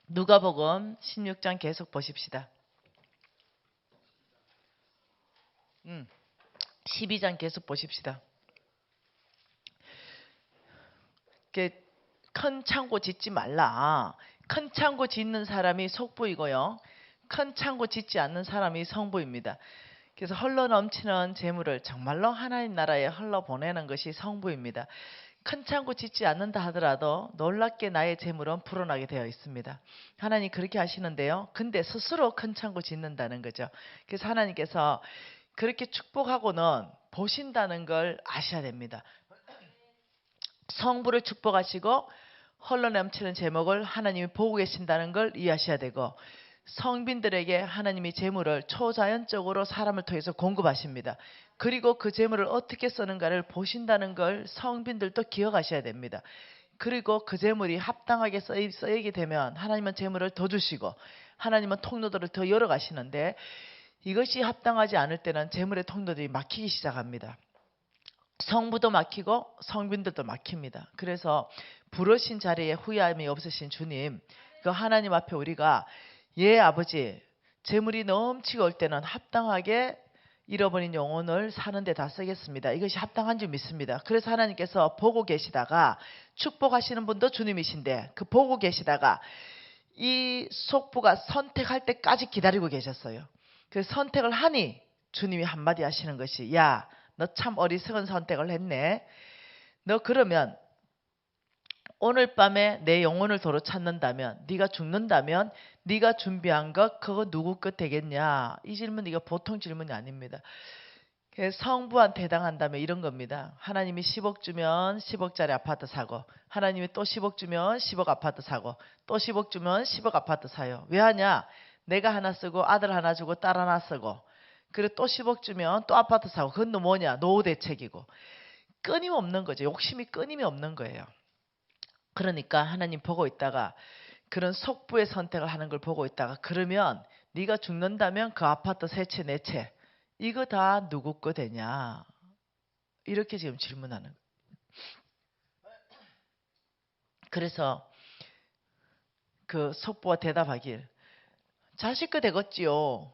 누가복음 16장 계속 보십시다. 12장 계속 보십시다. 큰 창고 짓지 말라. 큰 창고 짓는 사람이 속부이고요. 큰 창고 짓지 않는 사람이 성부입니다. 그래서 흘러 넘치는 재물을 정말로 하나님 나라에 흘러 보내는 것이 성부입니다. 큰 창고 짓지 않는다 하더라도 놀랍게 나의 재물은 불어나게 되어 있습니다. 하나님 그렇게 하시는데요. 근데 스스로 큰 창고 짓는다는 거죠. 그래서 하나님께서 그렇게 축복하고는 보신다는 걸 아셔야 됩니다. 성부를 축복하시고 흘러넘치는 제목을 하나님이 보고 계신다는 걸 이해하셔야 되고, 성빈들에게 하나님이 재물을 초자연적으로 사람을 통해서 공급하십니다. 그리고 그 재물을 어떻게 쓰는가를 보신다는 걸 성빈들도 기억하셔야 됩니다. 그리고 그 재물이 합당하게 쓰이게 되면 하나님은 재물을 더 주시고 하나님은 통로들을 더 열어가시는데, 이것이 합당하지 않을 때는 재물의 통로들이 막히기 시작합니다. 성부도 막히고 성빈들도 막힙니다. 그래서 부르신 자리에 후회함이 없으신 주님, 그 하나님 앞에 우리가 예 아버지, 재물이 넘치고 올 때는 합당하게 잃어버린 영혼을 사는 데 다 쓰겠습니다. 이것이 합당한 줄 믿습니다. 그래서 하나님께서 보고 계시다가, 축복하시는 분도 주님이신데 그 보고 계시다가 이 속부가 선택할 때까지 기다리고 계셨어요. 그 선택을 하니 주님이 한마디 하시는 것이, 야, 너 참 어리석은 선택을 했네. 너 그러면 오늘 밤에 내 영혼을 도로 찾는다면, 네가 죽는다면 네가 준비한 것 그거 누구 것 되겠냐? 이 질문, 이거 보통 질문이 아닙니다. 성부한테 해당한다면 이런 겁니다. 하나님이 10억 주면 10억짜리 아파트 사고, 하나님이 또 10억 주면 10억 아파트 사고, 또 10억 주면 10억 아파트 사요. 왜 하냐? 내가 하나 쓰고 아들 하나 주고 딸 하나 쓰고, 그리고 또 10억 주면 또 아파트 사고. 그건 또 뭐냐? 노후 대책이고. 끊임없는 거죠. 욕심이 끊임이 없는 거예요. 그러니까 하나님 보고 있다가, 그런 속부의 선택을 하는 걸 보고 있다가, 그러면 네가 죽는다면 그 아파트 세 채 네 채 이거 다 누구 거 되냐? 이렇게 지금 질문하는 거예요. 그래서 그 속부가 대답하길, 자식 거 되겠지요.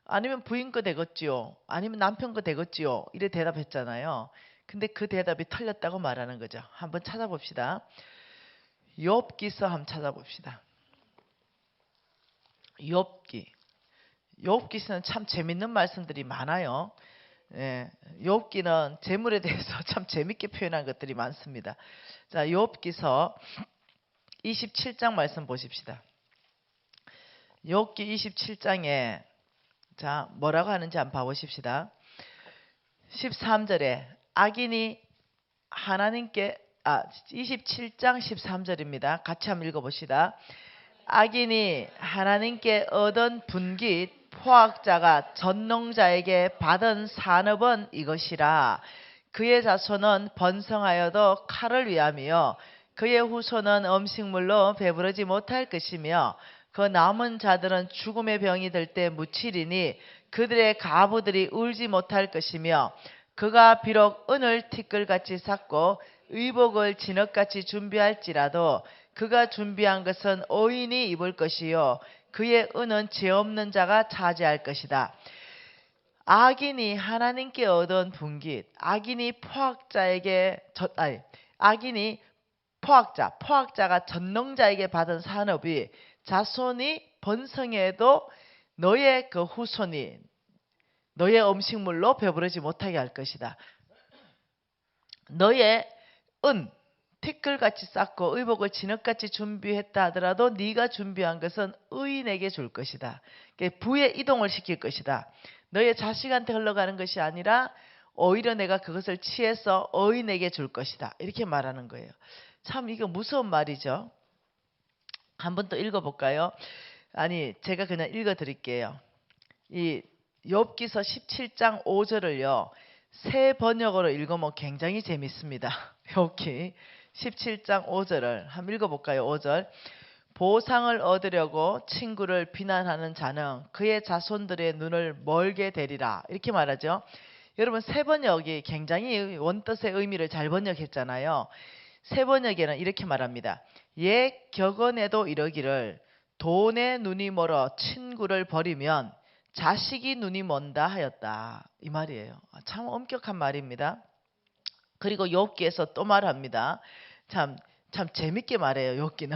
아니면 부인 거 되겠지요. 아니면 남편 거 되겠지요. 이래 대답했잖아요. 근데 그 대답이 틀렸다고 말하는 거죠. 한번 찾아봅시다. 욥기서 한번 찾아봅시다. 욥기서는 참 재밌는 말씀들이 많아요. 예, 욥기는 재물에 대해서 참 재밌게 표현한 것들이 많습니다. 자, 욥기서 27장 말씀 보십시다. 욥기 27장에 자 뭐라고 하는지 한번 봐보십시다. 13절에 악인이 하나님께 27장 13절입니다. 같이 한번 읽어봅시다. 악인이 하나님께 얻은 분깃 포악자가 전농자에게 받은 산업은 이것이라. 그의 자손은 번성하여도 칼을 위함이요 그의 후손은 음식물로 배부르지 못할 것이며, 그 남은 자들은 죽음의 병이 들 때 묻히리니 그들의 가부들이 울지 못할 것이며, 그가 비록 은을 티끌같이 쌓고 의복을 진흙같이 준비할지라도 그가 준비한 것은 의인이 입을 것이요 그의 은은 죄 없는 자가 차지할 것이다. 악인이 하나님께 얻은 분깃, 악인이 포악자가 전농자에게 받은 산업이, 자손이 번성해도 너의 그 후손이 너의 음식물로 배부르지 못하게 할 것이다. 너의 은 티끌같이 쌓고 의복을 진흙같이 준비했다 하더라도 네가 준비한 것은 의인에게 줄 것이다. 부의 이동을 시킬 것이다. 너의 자식한테 흘러가는 것이 아니라 오히려 내가 그것을 취해서 의인에게 줄 것이다. 이렇게 말하는 거예요. 참 이거 무서운 말이죠. 한번 또 읽어볼까요? 아니 제가 그냥 읽어드릴게요. 이 욥기서 17장 5절을요 새 번역으로 읽으면 굉장히 재밌습니다. 욥기 17장 5절을 한번 읽어볼까요? 5절. 보상을 얻으려고 친구를 비난하는 자는 그의 자손들의 눈을 멀게 되리라. 이렇게 말하죠. 여러분 새 번역이 굉장히 원뜻의 의미를 잘 번역했잖아요. 새 번역에는 이렇게 말합니다. 옛 격언에도 이러기를 돈에 눈이 멀어 친구를 버리면 자식이 눈이 먼다 하였다. 이 말이에요. 참 엄격한 말입니다. 그리고 욥기에서 또 말합니다. 참 재밌게 말해요. 욥기는.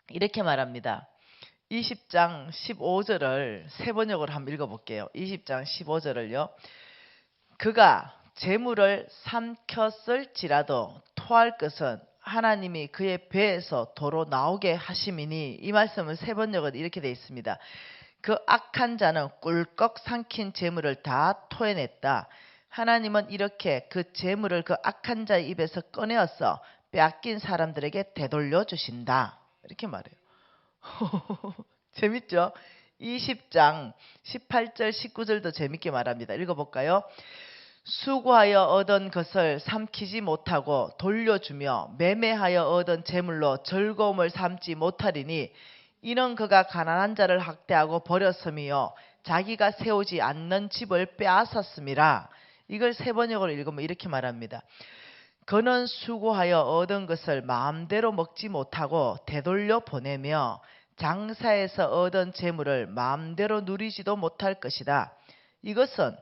이렇게 말합니다. 20장 15절을 세 번역으로 한번 읽어볼게요. 20장 15절을요. 그가 재물을 삼켰을지라도 토할 것은 하나님이 그의 배에서 도로 나오게 하심이니, 이 말씀은 세 번역은 이렇게 되어 있습니다. 그 악한 자는 꿀꺽 삼킨 재물을 다 토해냈다. 하나님은 이렇게 그 재물을 그 악한 자의 입에서 꺼내어서 빼앗긴 사람들에게 되돌려 주신다. 이렇게 말해요. 재밌죠? 20장 18절 19절도 재밌게 말합니다. 읽어볼까요? 수고하여 얻은 것을 삼키지 못하고 돌려주며 매매하여 얻은 재물로 즐거움을 삼지 못하리니 이는 그가 가난한 자를 학대하고 버렸음이요 자기가 세우지 않는 집을 빼앗았음이라. 이걸 세 번역으로 읽으면 이렇게 말합니다. 그는 수고하여 얻은 것을 마음대로 먹지 못하고 되돌려 보내며 장사에서 얻은 재물을 마음대로 누리지도 못할 것이다. 이것은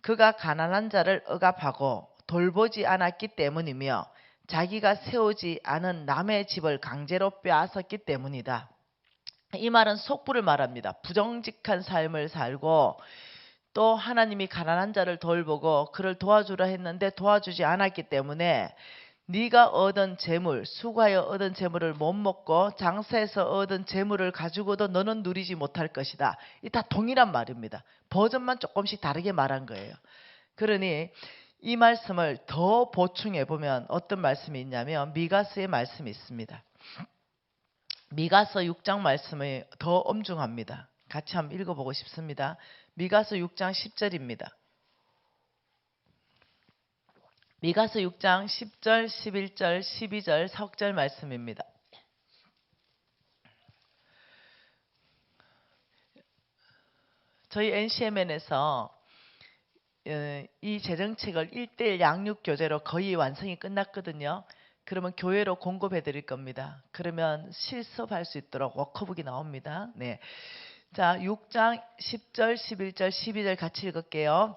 그가 가난한 자를 억압하고 돌보지 않았기 때문이며 자기가 세우지 않은 남의 집을 강제로 빼앗았기 때문이다. 이 말은 속부를 말합니다. 부정직한 삶을 살고 또 하나님이 가난한 자를 돌보고 그를 도와주라 했는데 도와주지 않았기 때문에 네가 얻은 재물, 수고하여 얻은 재물을 못 먹고 장사해서 얻은 재물을 가지고도 너는 누리지 못할 것이다. 이 다 동일한 말입니다. 버전만 조금씩 다르게 말한 거예요. 그러니 이 말씀을 더 보충해 보면 어떤 말씀이 있냐면 미가서의 말씀이 있습니다. 미가서 6장 말씀이 더 엄중합니다. 같이 한번 읽어보고 싶습니다. 미가서 6장 10절입니다. 미가서 6장 10절, 11절, 12절, 석절 말씀입니다. 저희 NCMN에서 이 재정책을 1:1 양육교재로 거의 완성이 끝났거든요. 그러면 교회로 공급해 드릴 겁니다. 그러면 실습할 수 있도록 워크북이 나옵니다. 네. 자, 6장 10절, 11절, 12절 같이 읽을게요.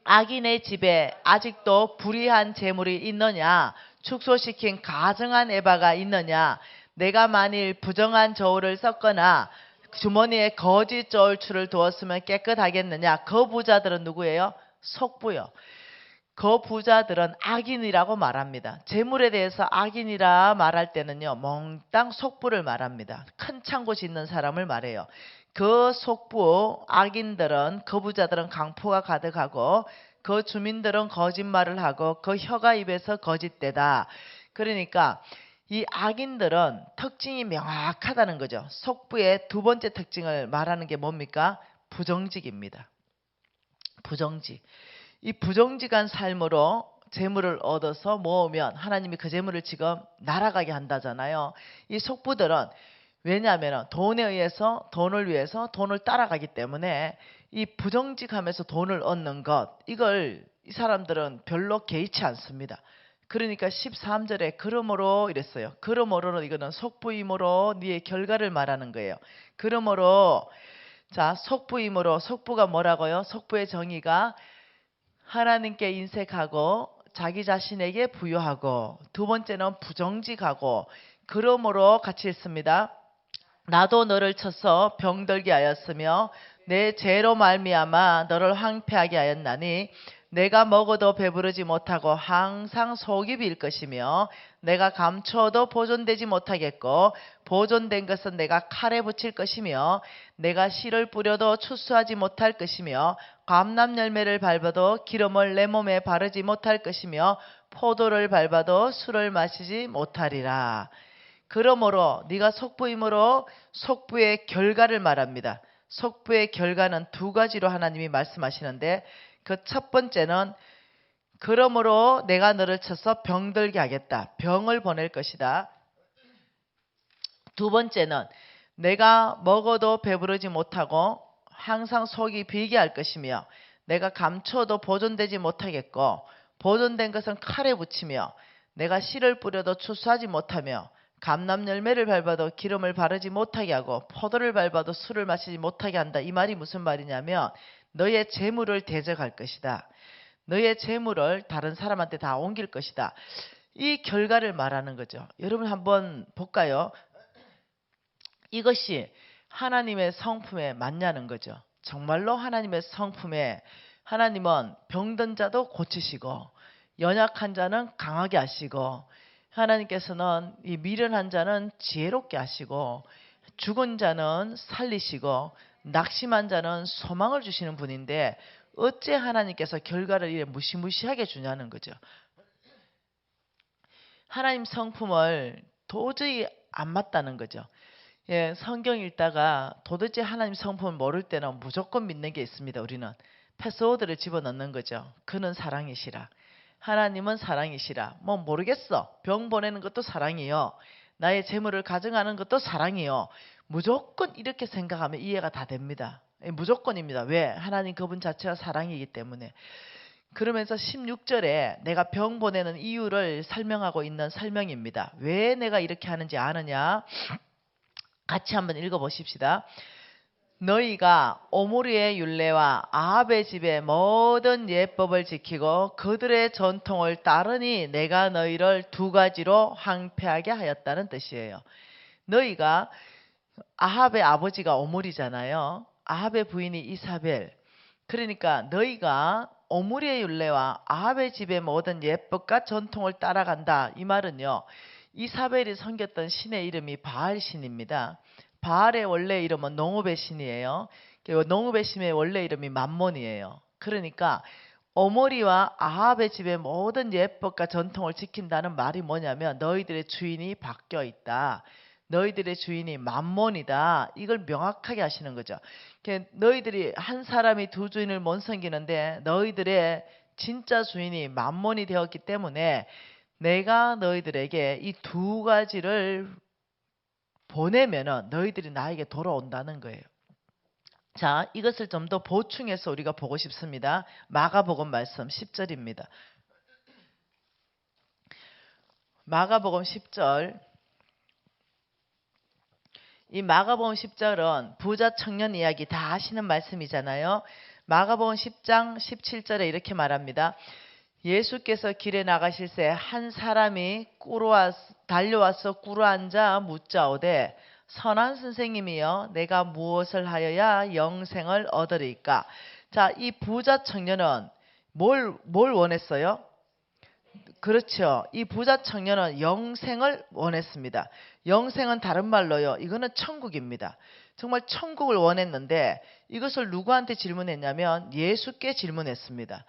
악인의 집에 아직도 불의한 재물이 있느냐? 축소시킨 가증한 에바가 있느냐? 내가 만일 부정한 저울을 썼거나 주머니에 거짓 저울추를 두었으면 깨끗하겠느냐? 그 부자들은 누구예요? 속부요. 그 부자들은 악인이라고 말합니다. 재물에 대해서 악인이라 말할 때는요, 몽땅 속부를 말합니다. 큰 창고 짓는 사람을 말해요. 그 속부 악인들은, 그 부자들은 강포가 가득하고 그 주민들은 거짓말을 하고 그 혀가 입에서 거짓되다. 그러니까 이 악인들은 특징이 명확하다는 거죠. 속부의 두 번째 특징을 말하는 게 뭡니까? 부정직입니다. 부정직. 이 부정직한 삶으로 재물을 얻어서 모으면 하나님이 그 재물을 지금 날아가게 한다잖아요. 이 속부들은 왜냐하면 돈에 의해서 돈을 위해서 돈을 따라가기 때문에 이 부정직하면서 돈을 얻는 것, 이걸 이 사람들은 별로 개의치 않습니다. 그러니까 13절에 그러므로 이랬어요. 그러므로는 이거는 속부임으로 네의 결과를 말하는 거예요. 그러므로 자, 속부임으로, 속부가 뭐라고요? 속부의 정의가 하나님께 인색하고 자기 자신에게 부여하고, 두 번째는 부정직하고, 그러므로 같이 읽습니다. 나도 너를 쳐서 병들게 하였으며 내 죄로 말미암아 너를 황폐하게 하였나니 내가 먹어도 배부르지 못하고 항상 속이 빌 것이며 내가 감추어도 보존되지 못하겠고 보존된 것은 내가 칼에 붙일 것이며 내가 씨를 뿌려도 추수하지 못할 것이며 감람 열매를 밟아도 기름을 내 몸에 바르지 못할 것이며 포도를 밟아도 술을 마시지 못하리라. 그러므로 네가 속부임으로 속부의 결과를 말합니다. 속부의 결과는 두 가지로 하나님이 말씀하시는데 그 첫 번째는 그러므로 내가 너를 쳐서 병들게 하겠다. 병을 보낼 것이다. 두 번째는 내가 먹어도 배부르지 못하고 항상 속이 비게 할 것이며 내가 감추어도 보존되지 못하겠고 보존된 것은 칼에 붙이며 내가 씨를 뿌려도 추수하지 못하며 감람 열매를 밟아도 기름을 바르지 못하게 하고 포도를 밟아도 술을 마시지 못하게 한다. 이 말이 무슨 말이냐면 너의 재물을 대적할 것이다. 너의 재물을 다른 사람한테 다 옮길 것이다. 이 결과를 말하는 거죠. 여러분 한번 볼까요? 이것이 하나님의 성품에 맞냐는 거죠. 정말로 하나님의 성품에 하나님은 병든 자도 고치시고 연약한 자는 강하게 하시고 하나님께서는 이 미련한 자는 지혜롭게 하시고 죽은 자는 살리시고 낙심한 자는 소망을 주시는 분인데 어째 하나님께서 결과를 이래 무시무시하게 주냐는 거죠. 하나님 성품을 도저히 안 맞다는 거죠. 예, 성경 읽다가 도대체 하나님 성품을 모를 때는 무조건 믿는 게 있습니다. 우리는 패스워드를 집어넣는 거죠. 그는 사랑이시라. 하나님은 사랑이시라. 뭐 모르겠어. 병 보내는 것도 사랑이요. 나의 재물을 가져가는 것도 사랑이요. 무조건 이렇게 생각하면 이해가 다 됩니다. 예, 무조건입니다. 왜? 하나님 그분 자체가 사랑이기 때문에. 그러면서 16절에 내가 병 보내는 이유를 설명하고 있는 설명입니다. 왜 내가 이렇게 하는지 아느냐? 같이 한번 읽어보십시다. 너희가 오므리의 율례와 아합의 집의 모든 예법을 지키고 그들의 전통을 따르니 내가 너희를 두 가지로 황폐하게 하였다는 뜻이에요. 너희가 아합의 아버지가 오므리잖아요. 아합의 부인이 이사벨. 그러니까 너희가 오므리의 율례와 아합의 집의 모든 예법과 전통을 따라간다. 이 말은요. 이사벨이 섬겼던 신의 이름이 바알신입니다. 바알의 원래 이름은 농업의 신이에요. 그리고 농업의 신의 원래 이름이 맘몬이에요. 그러니까 오므리와 아합의 집의 모든 예법과 전통을 지킨다는 말이 뭐냐면 너희들의 주인이 바뀌어 있다. 너희들의 주인이 맘몬이다. 이걸 명확하게 하시는 거죠. 너희들이 한 사람이 두 주인을 못 섬기는데 너희들의 진짜 주인이 맘몬이 되었기 때문에 내가 너희들에게 이 두 가지를 보내면은 너희들이 나에게 돌아온다는 거예요. 자, 이것을 좀 더 보충해서 우리가 보고 싶습니다. 마가복음 말씀 10절입니다. 마가복음 10절. 이 마가복음 10절은 부자 청년 이야기 다 하시는 말씀이잖아요. 마가복음 10장 17절에 이렇게 말합니다. 예수께서 길에 나가실새 한 사람이 달려와서 꿇어앉아 묻자오되 선한 선생님이여 내가 무엇을 하여야 영생을 얻으리까? 자, 이 부자 청년은 뭘 원했어요? 그렇죠. 이 부자 청년은 영생을 원했습니다. 영생은 다른 말로요. 이거는 천국입니다. 정말 천국을 원했는데 이것을 누구한테 질문했냐면 예수께 질문했습니다.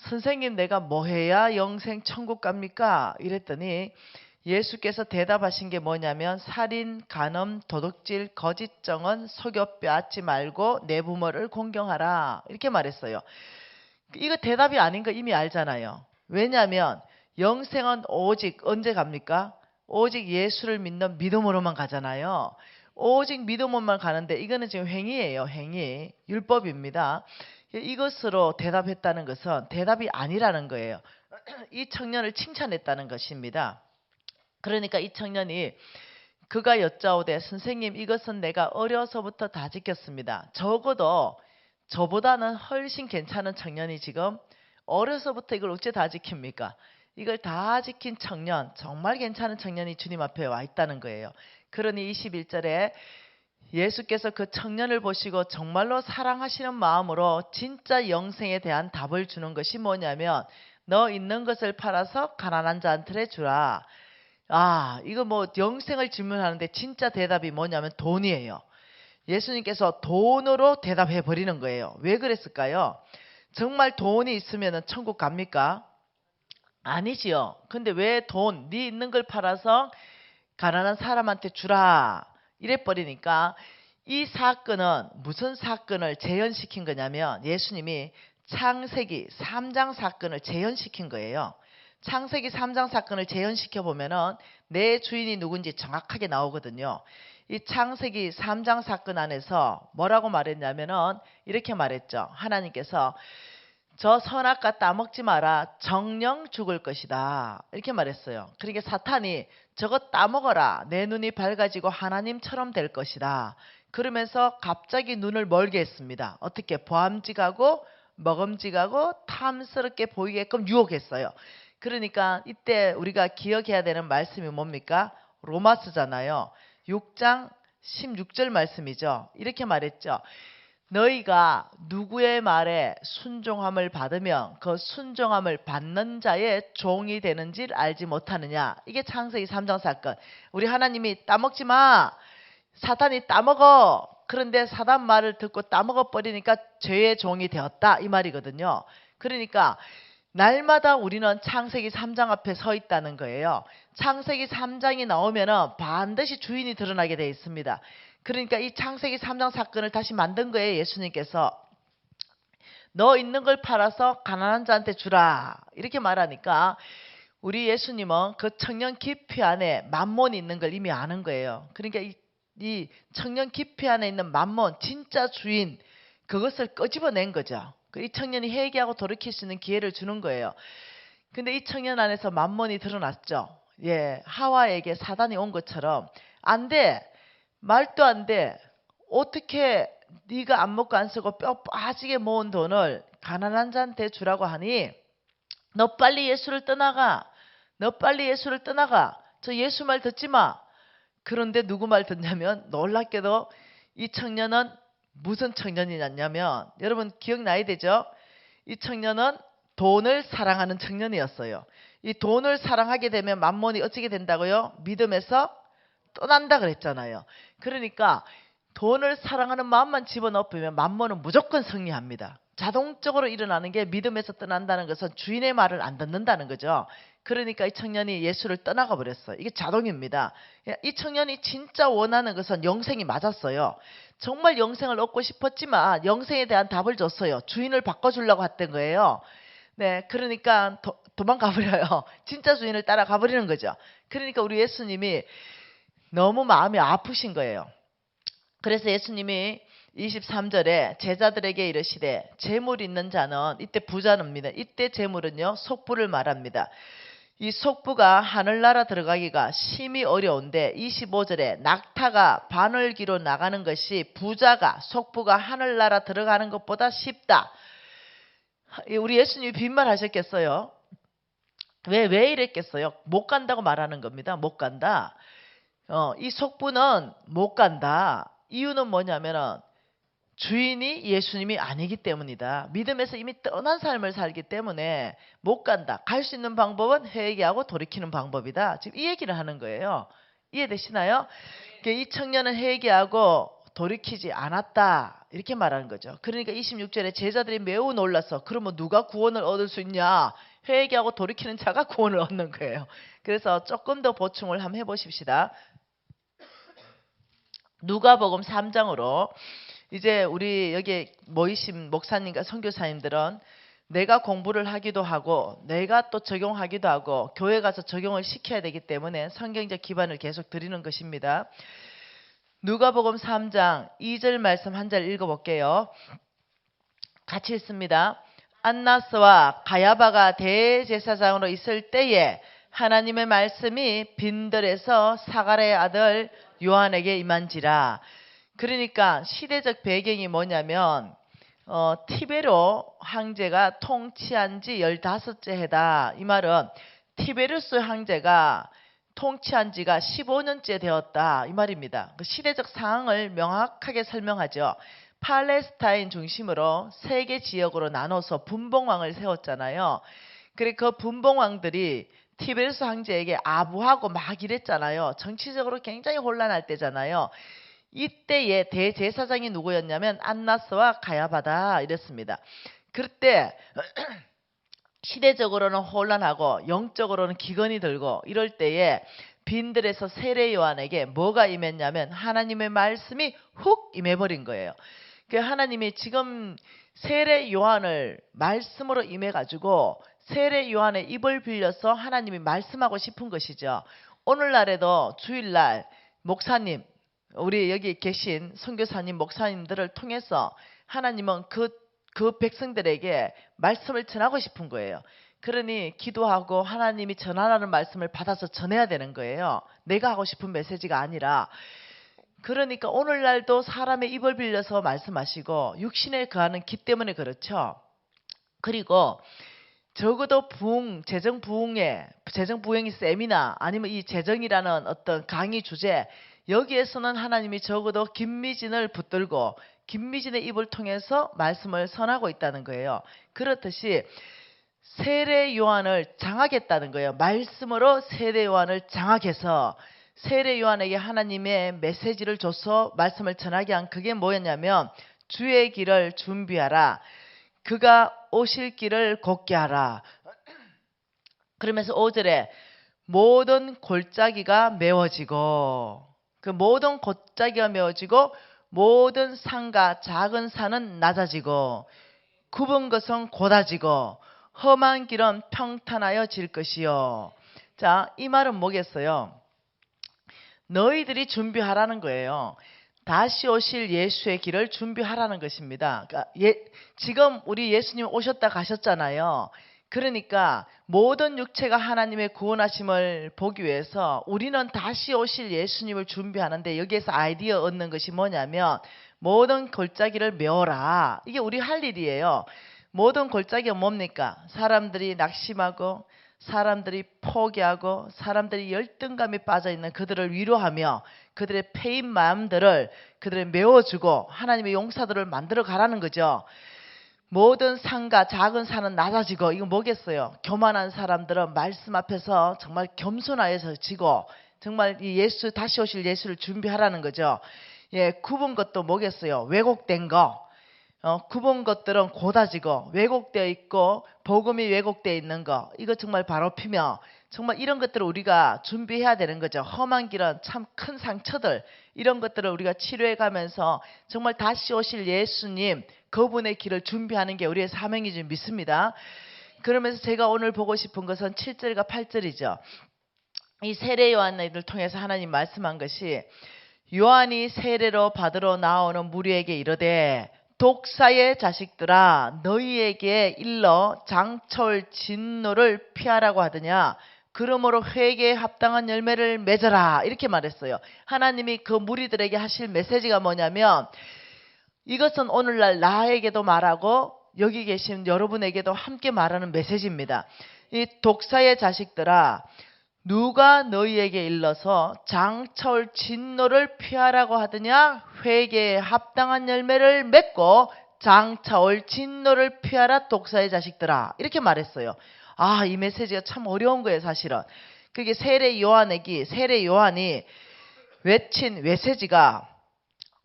선생님 내가 뭐 해야 영생 천국 갑니까? 이랬더니 예수께서 대답하신 게 뭐냐면 살인, 간음, 도둑질, 거짓 정언, 속여 빼앗지 말고 내 부모를 공경하라. 이렇게 말했어요. 이거 대답이 아닌 거 이미 알잖아요. 왜냐하면 영생은 오직 언제 갑니까? 오직 예수를 믿는 믿음으로만 가잖아요. 오직 믿음으로만 가는데 이거는 지금 행위예요. 행위. 율법입니다. 이것으로 대답했다는 것은 대답이 아니라는 거예요. 이 청년을 칭찬했다는 것입니다. 그러니까 이 청년이 그가 여짜오되 선생님 이것은 내가 어려서부터 다 지켰습니다. 적어도 저보다는 훨씬 괜찮은 청년이 지금 어려서부터 이걸 어째 다 지킵니까? 이걸 다 지킨 청년, 정말 괜찮은 청년이 주님 앞에 와 있다는 거예요. 그러니 21절에 예수께서 그 청년을 보시고 정말로 사랑하시는 마음으로 진짜 영생에 대한 답을 주는 것이 뭐냐면 너 있는 것을 팔아서 가난한 자한테 주라. 아, 이거 뭐 영생을 질문하는데 진짜 대답이 뭐냐면 돈이에요. 예수님께서 돈으로 대답해 버리는 거예요. 왜 그랬을까요? 정말 돈이 있으면 천국 갑니까? 아니지요. 근데 왜 네 있는 걸 팔아서 가난한 사람한테 주라 이래 버리니까 이 사건은 무슨 사건을 재현시킨 거냐면 예수님이 창세기 3장 사건을 재현시킨 거예요. 창세기 3장 사건을 재현시켜 보면은 내 주인이 누군지 정확하게 나오거든요. 이 창세기 3장 사건 안에서 뭐라고 말했냐면은 이렇게 말했죠. 하나님께서 저 선악과 따먹지 마라. 정령 죽을 것이다. 이렇게 말했어요. 그러니까 사탄이 저거 따먹어라. 내 눈이 밝아지고 하나님처럼 될 것이다. 그러면서 갑자기 눈을 멀게 했습니다. 어떻게? 보암직하고 먹음직하고 탐스럽게 보이게끔 유혹했어요. 그러니까 이때 우리가 기억해야 되는 말씀이 뭡니까? 로마서잖아요. 6장 16절 말씀이죠. 이렇게 말했죠. 너희가 누구의 말에 순종함을 받으면 그 순종함을 받는 자의 종이 되는 줄 알지 못하느냐. 이게 창세기 3장 사건. 우리 하나님이 따먹지 마. 사탄이 따먹어. 그런데 사단 말을 듣고 따먹어 버리니까 죄의 종이 되었다. 이 말이거든요. 그러니까 날마다 우리는 창세기 3장 앞에 서 있다는 거예요. 창세기 3장이 나오면 반드시 주인이 드러나게 되어 있습니다. 그러니까 이 창세기 3장 사건을 다시 만든 거예요. 예수님께서. 너 있는 걸 팔아서 가난한 자한테 주라. 이렇게 말하니까 우리 예수님은 그 청년 깊이 안에 만몬이 있는 걸 이미 아는 거예요. 그러니까 이 청년 깊이 안에 있는 만몬, 진짜 주인, 그것을 끄집어낸 거죠. 이 청년이 회개하고 돌이킬 수 있는 기회를 주는 거예요. 근데 이 청년 안에서 만몬이 드러났죠. 예, 하와에게 사단이 온 것처럼 안 돼. 말도 안 돼. 어떻게 네가 안 먹고 안 쓰고 뼈 빠지게 모은 돈을 가난한 자한테 주라고 하니? 너 빨리 예수를 떠나가. 너 빨리 예수를 떠나가. 저 예수 말 듣지 마. 그런데 누구 말 듣냐면 놀랍게도 이 청년은 무슨 청년이냐면 여러분 기억나야 되죠? 이 청년은 돈을 사랑하는 청년이었어요. 이 돈을 사랑하게 되면 만몬이 어떻게 된다고요? 믿음에서 떠난다 그랬잖아요. 그러니까 돈을 사랑하는 마음만 집어넣으면 만몬은 무조건 승리합니다. 자동적으로 일어나는 게 믿음에서 떠난다는 것은 주인의 말을 안 듣는다는 거죠. 그러니까 이 청년이 예수를 떠나가 버렸어요. 이게 자동입니다. 이 청년이 진짜 원하는 것은 영생이 맞았어요. 정말 영생을 얻고 싶었지만 영생에 대한 답을 줬어요. 주인을 바꿔주려고 했던 거예요. 네, 그러니까 도망가 버려요. 진짜 주인을 따라가 버리는 거죠. 그러니까 우리 예수님이 너무 마음이 아프신 거예요. 그래서 예수님이 23절에 제자들에게 이르시되 재물 있는 자는, 이때 부자입니다. 이때 재물은요 속부를 말합니다. 이 속부가 하늘나라 들어가기가 심히 어려운데 25절에 낙타가 바늘기로 나가는 것이 부자가 속부가 하늘나라 들어가는 것보다 쉽다. 우리 예수님이 빈말하셨겠어요? 왜 이랬겠어요? 못 간다고 말하는 겁니다. 못 간다. 이 속부는 못 간다. 이유는 뭐냐면은 주인이 예수님이 아니기 때문이다. 믿음에서 이미 떠난 삶을 살기 때문에 못 간다. 갈 수 있는 방법은 회개하고 돌이키는 방법이다. 지금 이 얘기를 하는 거예요. 이해되시나요? 이 청년은 회개하고 돌이키지 않았다. 이렇게 말하는 거죠. 그러니까 26절에 제자들이 매우 놀라서 그러면 누가 구원을 얻을 수 있냐? 회개하고 돌이키는 자가 구원을 얻는 거예요. 그래서 조금 더 보충을 한번 해보십시다. 누가복음 3장으로 이제 우리 여기 모이신 목사님과 선교사님들은 내가 공부를 하기도 하고 내가 또 적용하기도 하고 교회 가서 적용을 시켜야 되기 때문에 성경적 기반을 계속 드리는 것입니다. 누가복음 3장 2절 말씀 한 절 읽어볼게요. 같이 읽습니다. 안나스와 가야바가 대제사장으로 있을 때에 하나님의 말씀이 빈들에서 사가랴의 아들 요한에게 임한지라. 그러니까 시대적 배경이 뭐냐면 티베로 황제가 통치한 지 15째 해다. 이 말은 티베르스 황제가 통치한 지가 15년째 되었다. 이 말입니다. 그 시대적 상황을 명확하게 설명하죠. 팔레스타인 중심으로 세 개 지역으로 나눠서 분봉왕을 세웠잖아요. 그래 그 분봉왕들이 티베르스 황제에게 아부하고 막 이랬잖아요. 정치적으로 굉장히 혼란할 때잖아요. 이때의 대제사장이 누구였냐면 안나스와 가야바다 이랬습니다. 그때 시대적으로는 혼란하고 영적으로는 기근이 들고 이럴 때에 빈들에서 세례 요한에게 뭐가 임했냐면 하나님의 말씀이 훅 임해버린 거예요. 그 하나님이 지금 세례 요한을 말씀으로 임해가지고 세례 요한의 입을 빌려서 하나님이 말씀하고 싶은 것이죠. 오늘날에도 주일날 목사님, 우리 여기 계신 선교사님, 목사님들을 통해서 하나님은 그 그 백성들에게 말씀을 전하고 싶은 거예요. 그러니 기도하고 하나님이 전하라는 말씀을 받아서 전해야 되는 거예요. 내가 하고 싶은 메시지가 아니라. 그러니까 오늘날도 사람의 입을 빌려서 말씀하시고 육신에 거하는 기 때문에 그렇죠. 그리고 적어도 재정부흥의 세미나 아니면 이 재정이라는 어떤 강의 주제, 여기에서는 하나님이 적어도 김미진을 붙들고 김미진의 입을 통해서 말씀을 선하고 있다는 거예요. 그렇듯이 세례 요한을 장악했다는 거예요. 말씀으로 세례 요한을 장악해서 세례 요한에게 하나님의 메시지를 줘서 말씀을 전하게 한 그게 뭐였냐면 주의 길을 준비하라. 그가 오실 길을 곱게 하라. 그러면서 5절에 모든 골짜기가 메워지고, 그 모든 골짜기가 메워지고 모든 산과 작은 산은 낮아지고 굽은 것은 곧아지고 험한 길은 평탄하여질 것이요. 자, 이 말은 뭐겠어요? 너희들이 준비하라는 거예요. 다시 오실 예수의 길을 준비하라는 것입니다. 그러니까 지금 우리 예수님 오셨다 가셨잖아요. 그러니까 모든 육체가 하나님의 구원하심을 보기 위해서 우리는 다시 오실 예수님을 준비하는데, 여기에서 아이디어 얻는 것이 뭐냐면 모든 골짜기를 메워라. 이게 우리 할 일이에요. 모든 골짜기가 뭡니까? 사람들이 낙심하고 사람들이 포기하고 사람들이 열등감에 빠져있는 그들을 위로하며 그들의 패인 마음들을 그들을 메워주고 하나님의 용사들을 만들어 가라는 거죠. 모든 산과 작은 산은 낮아지고, 이거 뭐겠어요? 교만한 사람들은 말씀 앞에서 정말 겸손하여지고 정말 이 예수, 다시 오실 예수를 준비하라는 거죠. 예, 굽은 것도 뭐겠어요? 왜곡된 거. 굽은 것들은 곧아지고 왜곡되어 있고 복음이 왜곡되어 있는 거, 이거 정말 바로 피며 정말 이런 것들을 우리가 준비해야 되는 거죠. 험한 길은 참 큰 상처들, 이런 것들을 우리가 치료해 가면서 정말 다시 오실 예수님 그분의 길을 준비하는 게 우리의 사명인 줄 믿습니다. 그러면서 제가 오늘 보고 싶은 것은 7절과 8절이죠. 이 세례 요한을 통해서 하나님 말씀한 것이, 요한이 세례로 받으러 나오는 무리에게 이르되 독사의 자식들아 너희에게 일러 장철 진노를 피하라고 하더냐. 그러므로 회개에 합당한 열매를 맺어라. 이렇게 말했어요. 하나님이 그 무리들에게 하실 메시지가 뭐냐면, 이것은 오늘날 나에게도 말하고 여기 계신 여러분에게도 함께 말하는 메시지입니다. 이 독사의 자식들아, 누가 너희에게 일러서 장철 진노를 피하라고 하더냐. 회개에 합당한 열매를 맺고 장차올 진노를 피하라 독사의 자식들아. 이렇게 말했어요. 아, 이 메시지가 참 어려운 거예요, 사실은. 그게 세례 요한이 외친 메시지가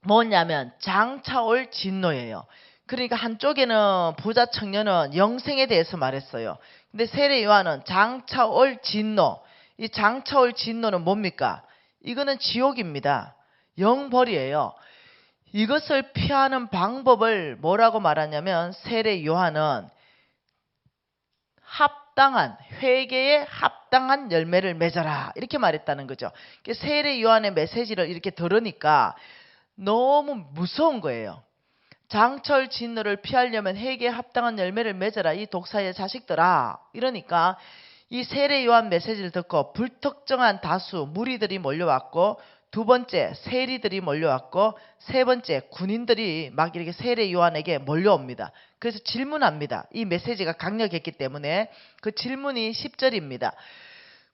뭐냐면 장차올 진노예요. 그러니까 한쪽에는 부자 청년은 영생에 대해서 말했어요. 근데 세례 요한은 장차올 진노. 이 장차올 진노는 뭡니까? 이거는 지옥입니다. 영벌이에요. 이것을 피하는 방법을 뭐라고 말하냐면 세례 요한은 합당한, 회개에 합당한 열매를 맺어라. 이렇게 말했다는 거죠. 세례 요한의 메시지를 이렇게 들으니까 너무 무서운 거예요. 장철 진노를 피하려면 회개에 합당한 열매를 맺어라. 이 독사의 자식들아. 이러니까 이 세례 요한 메시지를 듣고 불특정한 다수 무리들이 몰려왔고, 두 번째 세리들이 몰려왔고, 세 번째 군인들이 막 이렇게 세례 요한에게 몰려옵니다. 그래서 질문합니다. 이 메시지가 강력했기 때문에. 그 질문이 10절입니다.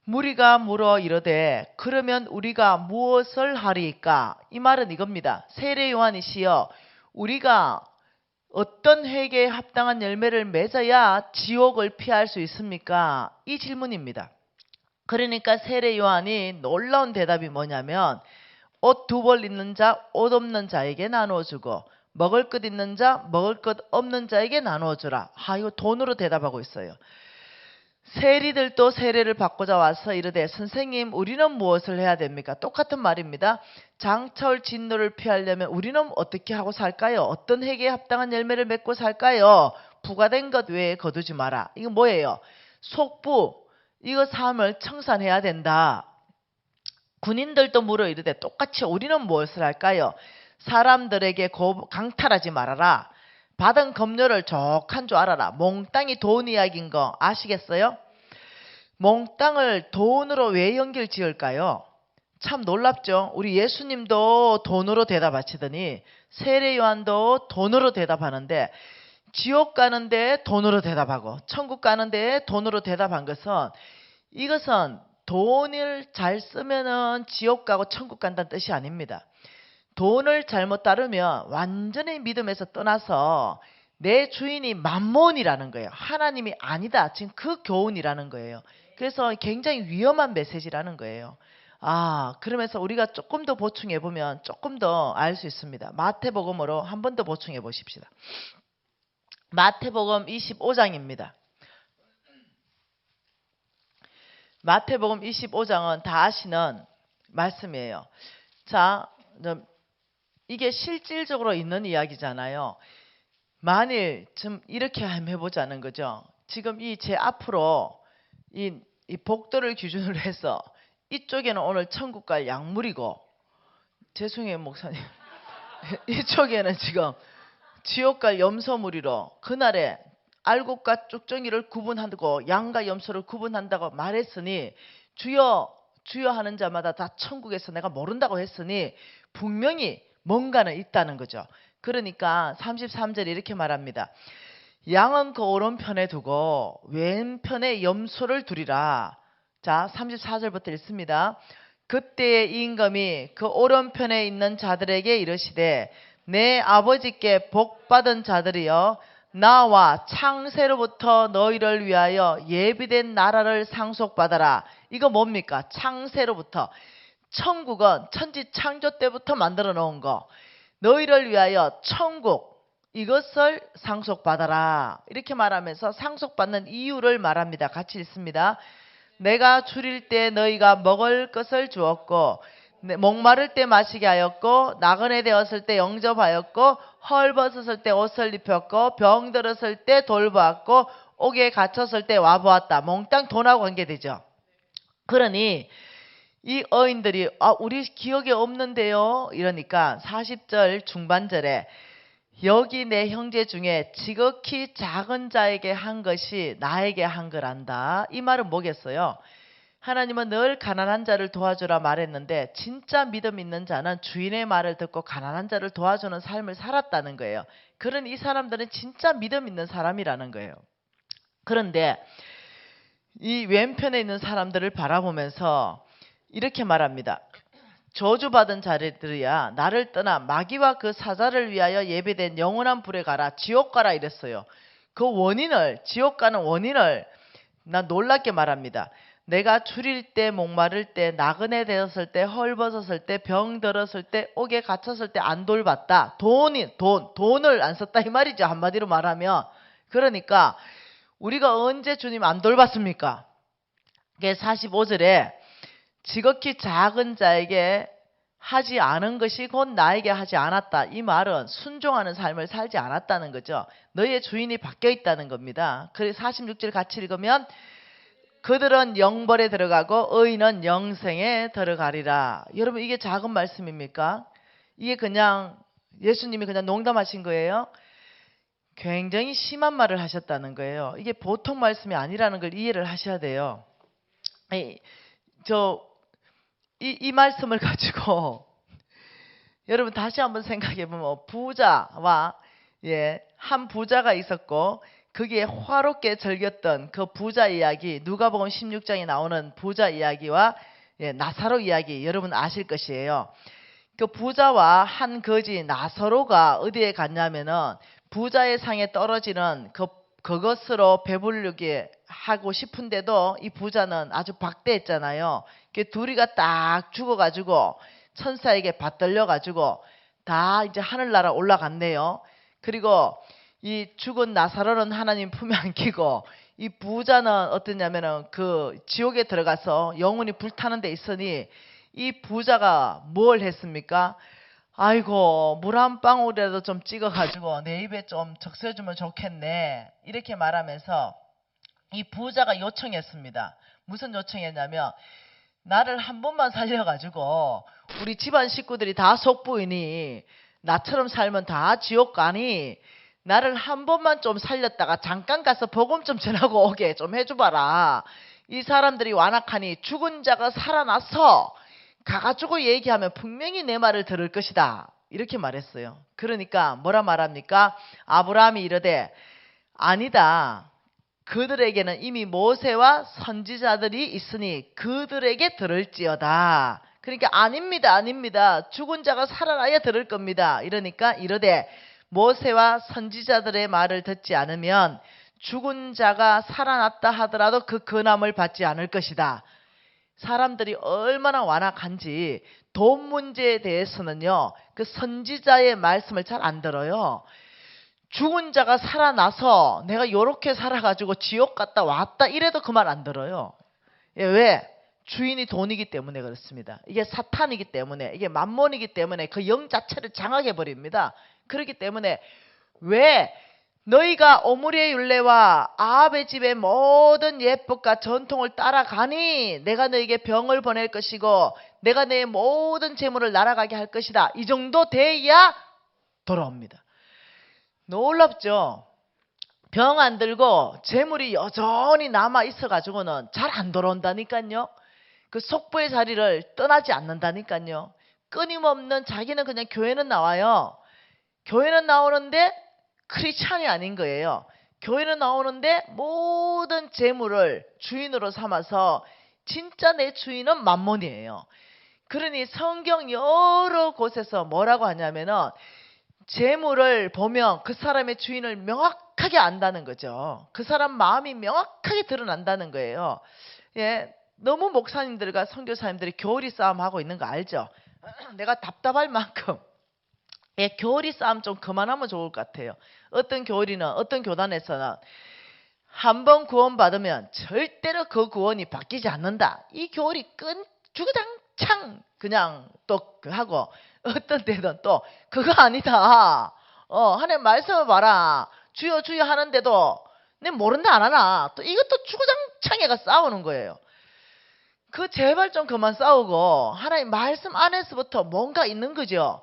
무리가 물어 이르되 그러면 우리가 무엇을 하리이까? 이 말은 이겁니다. 세례 요한이시여, 우리가 어떤 회개에 합당한 열매를 맺어야 지옥을 피할 수 있습니까? 이 질문입니다. 그러니까 세례 요한이 놀라운 대답이 뭐냐면, 옷 두 벌 있는 자, 옷 없는 자에게 나누어 주고 먹을 것 있는 자, 먹을 것 없는 자에게 나누어 주라. 이거 돈으로 대답하고 있어요. 세리들도 세례를 받고자 와서 이르되 선생님, 우리는 무엇을 해야 됩니까? 똑같은 말입니다. 장차올 진노를 피하려면 우리는 어떻게 하고 살까요? 어떤 회개에 합당한 열매를 맺고 살까요? 부과된 것 외에 거두지 마라. 이거 뭐예요? 속부, 이거 삶을 청산해야 된다. 군인들도 물어 이르되 똑같이 우리는 무엇을 할까요? 사람들에게 강탈하지 말아라. 받은 급료를 족한 줄 알아라. 몽땅이 돈 이야기인 거 아시겠어요? 몽땅을 돈으로 왜 연결 지을까요? 참 놀랍죠. 우리 예수님도 돈으로 대답하시더니 세례 요한도 돈으로 대답하는데, 지옥 가는데 돈으로 대답하고 천국 가는데 돈으로 대답한 것은, 이것은 돈을 잘 쓰면은 지옥 가고 천국 간다는 뜻이 아닙니다. 돈을 잘못 따르면 완전히 믿음에서 떠나서 내 주인이 만몬이라는 거예요. 하나님이 아니다. 지금 그 교훈이라는 거예요. 그래서 굉장히 위험한 메시지라는 거예요. 그러면서 우리가 조금 더 보충해 보면 조금 더 알 수 있습니다. 마태복음으로 한 번 더 보충해 보십시다. 마태복음 25장입니다. 마태복음 25장은 다 아시는 말씀이에요. 자, 이게 실질적으로 있는 이야기잖아요. 만일 좀 이렇게 한번 해보자는 거죠. 지금 이 제 앞으로 이 복도를 기준으로 해서 이쪽에는 오늘 천국 갈 약물이고, 죄송해요 목사님, 이쪽에는 지금 지옥 갈 염소물이로, 그날에 알곡과 쭉정이를 구분하고 양과 염소를 구분한다고 말했으니, 주여 주여 하는 자마다 다 천국에서 내가 모른다고 했으니 분명히 뭔가는 있다는 거죠. 그러니까 33절에 이렇게 말합니다. 양은 그 오른편에 두고 왼편에 염소를 두리라. 자, 34절부터 읽습니다. 그때의 임금이 그 오른편에 있는 자들에게 이르시되, 내 아버지께 복받은 자들이여, 나와 창세로부터 너희를 위하여 예비된 나라를 상속받아라. 이거 뭡니까? 창세로부터. 천국은 천지 창조 때부터 만들어 놓은 거. 너희를 위하여 천국, 이것을 상속받아라. 이렇게 말하면서 상속받는 이유를 말합니다. 같이 읽습니다. 내가 줄일 때 너희가 먹을 것을 주었고, 목마를 때 마시게 하였고, 나그네 되었을 때 영접하였고, 헐벗었을 때 옷을 입혔고, 병들었을 때 돌보았고, 옥에 갇혔을 때 와보았다. 몽땅 돈하고 관계되죠. 그러니 이 어인들이 우리 기억에 없는데요 이러니까 40절 중반절에, 여기 내 형제 중에 지극히 작은 자에게 한 것이 나에게 한 거란다. 이 말은 뭐겠어요? 하나님은 늘 가난한 자를 도와주라 말했는데, 진짜 믿음 있는 자는 주인의 말을 듣고 가난한 자를 도와주는 삶을 살았다는 거예요. 그런 이 사람들은 진짜 믿음 있는 사람이라는 거예요. 그런데 이 왼편에 있는 사람들을 바라보면서 이렇게 말합니다. 저주받은 자들이야 나를 떠나 마귀와 그 사자를 위하여 예배된 영원한 불에 가라. 지옥 가라 이랬어요. 그 원인을, 지옥 가는 원인을 난 놀랍게 말합니다. 내가 줄일 때, 목마를 때, 나그네 되었을 때, 헐벗었을 때, 병들었을 때, 옥에 갇혔을 때 안 돌봤다. 돈을 안 썼다 이 말이죠. 한마디로 말하면. 그러니까 우리가 언제 주님 안 돌봤습니까? 그게 45절에 지극히 작은 자에게 하지 않은 것이 곧 나에게 하지 않았다. 이 말은 순종하는 삶을 살지 않았다는 거죠. 너희의 주인이 바뀌어 있다는 겁니다. 그래서 46절 같이 읽으면, 그들은 영벌에 들어가고 의인은 영생에 들어가리라. 여러분, 이게 작은 말씀입니까? 이게 그냥 예수님이 그냥 농담하신 거예요? 굉장히 심한 말을 하셨다는 거예요. 이게 보통 말씀이 아니라는 걸 이해를 하셔야 돼요. 이 말씀을 가지고 여러분 다시 한번 생각해 보면, 부자와 한 부자가 있었고, 거기에 화롭게 즐겼던 그 부자 이야기, 누가복음 16장에 나오는 부자 이야기와 나사로 이야기 여러분 아실 것이에요. 그 부자와 한 거지 나사로가 어디에 갔냐면은, 부자의 상에 떨어지는 그것으로 배부르게 하고 싶은데도 이 부자는 아주 박대했잖아요. 둘이가 딱 죽어가지고 천사에게 받들려가지고 다 이제 하늘나라 올라갔네요. 그리고 이 죽은 나사로는 하나님 품에 안기고, 이 부자는 어떠냐면은 그 지옥에 들어가서 영원히 불타는 데 있으니, 이 부자가 뭘 했습니까? 아이고, 물 한 방울이라도 좀 찍어가지고 내 입에 좀 적셔주면 좋겠네. 이렇게 말하면서 이 부자가 요청했습니다. 무슨 요청했냐면, 나를 한 번만 살려가지고 우리 집안 식구들이 다 속부이니 나처럼 살면 다 지옥 가니 나를 한 번만 좀 살렸다가 잠깐 가서 복음 좀 전하고 오게 좀 해줘봐라. 이 사람들이 완악하니 죽은 자가 살아나서 가가지고 얘기하면 분명히 내 말을 들을 것이다. 이렇게 말했어요. 그러니까 뭐라 말합니까? 아브라함이 이르되 아니다. 그들에게는 이미 모세와 선지자들이 있으니 그들에게 들을지어다. 그러니까 아닙니다. 아닙니다. 죽은 자가 살아나야 들을 겁니다. 이러니까 이르되 모세와 선지자들의 말을 듣지 않으면 죽은 자가 살아났다 하더라도 그 근함을 받지 않을 것이다. 사람들이 얼마나 완악한지 돈 문제에 대해서는요. 그 선지자의 말씀을 잘 안 들어요. 죽은 자가 살아나서 내가 요렇게 살아가지고 지옥 갔다 왔다 이래도 그 말 안 들어요. 왜? 주인이 돈이기 때문에 그렇습니다. 이게 사탄이기 때문에, 이게 만몬이기 때문에 그 영 자체를 장악해버립니다. 그렇기 때문에 왜 너희가 오므리의 율례와 아합의 집의 모든 예법과 전통을 따라가니 내가 너에게 병을 보낼 것이고 내가 내 모든 재물을 날아가게 할 것이다. 이 정도 돼야 돌아옵니다. 놀랍죠? 병 안 들고 재물이 여전히 남아 있어가지고는 잘 안 돌아온다니까요. 그 속부의 자리를 떠나지 않는다니까요. 끊임없는 자기는 그냥 교회는 나와요. 교회는 나오는데 크리스찬이 아닌 거예요. 교회는 나오는데 모든 재물을 주인으로 삼아서 진짜 내 주인은 만몬이에요. 그러니 성경 여러 곳에서 뭐라고 하냐면은 재물을 보면 그 사람의 주인을 명확하게 안다는 거죠. 그 사람 마음이 명확하게 드러난다는 거예요. 예, 너무 목사님들과 선교사님들이 교리 싸움하고 있는 거 알죠? 내가 답답할 만큼 예, 교리 싸움 좀 그만하면 좋을 것 같아요. 어떤 교리는 어떤 교단에서는 한 번 구원받으면 절대로 그 구원이 바뀌지 않는다. 이 교리 주구장창 그냥 또 하고 어떤 때는 또 그거 아니다. 하나님 말씀을 봐라. 주여 주여 하는데도 내 모른다 안 하나. 또 이것도 주구장창 해가 싸우는 거예요. 그 제발 좀 그만 싸우고 하나님 말씀 안에서부터 뭔가 있는 거죠.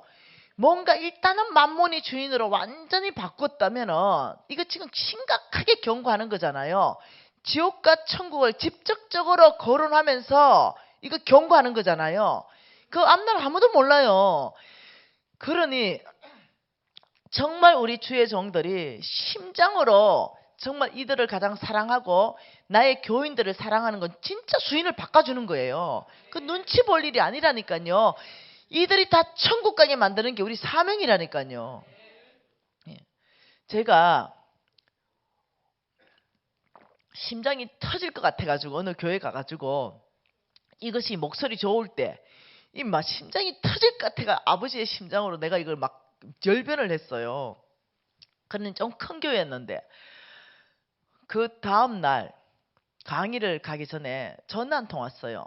뭔가 일단은 만몬이 주인으로 완전히 바꿨다면은 이거 지금 심각하게 경고하는 거잖아요. 지옥과 천국을 직접적으로 거론하면서 이거 경고하는 거잖아요. 그 앞날 아무도 몰라요. 그러니 정말 우리 주의 종들이 심장으로 정말 이들을 가장 사랑하고 나의 교인들을 사랑하는 건 진짜 주인을 바꿔주는 거예요. 그 눈치 볼 일이 아니라니까요. 이들이 다 천국 가게 만드는 게 우리 사명이라니까요. 제가 심장이 터질 것 같아가지고 어느 교회 가가지고 이것이 목소리 좋을 때 이 막 심장이 터질 것 같아가 아버지의 심장으로 내가 이걸 막 열변을 했어요. 그는 좀 큰 교회였는데 그 다음 날 강의를 가기 전에 전화 한 통 왔어요.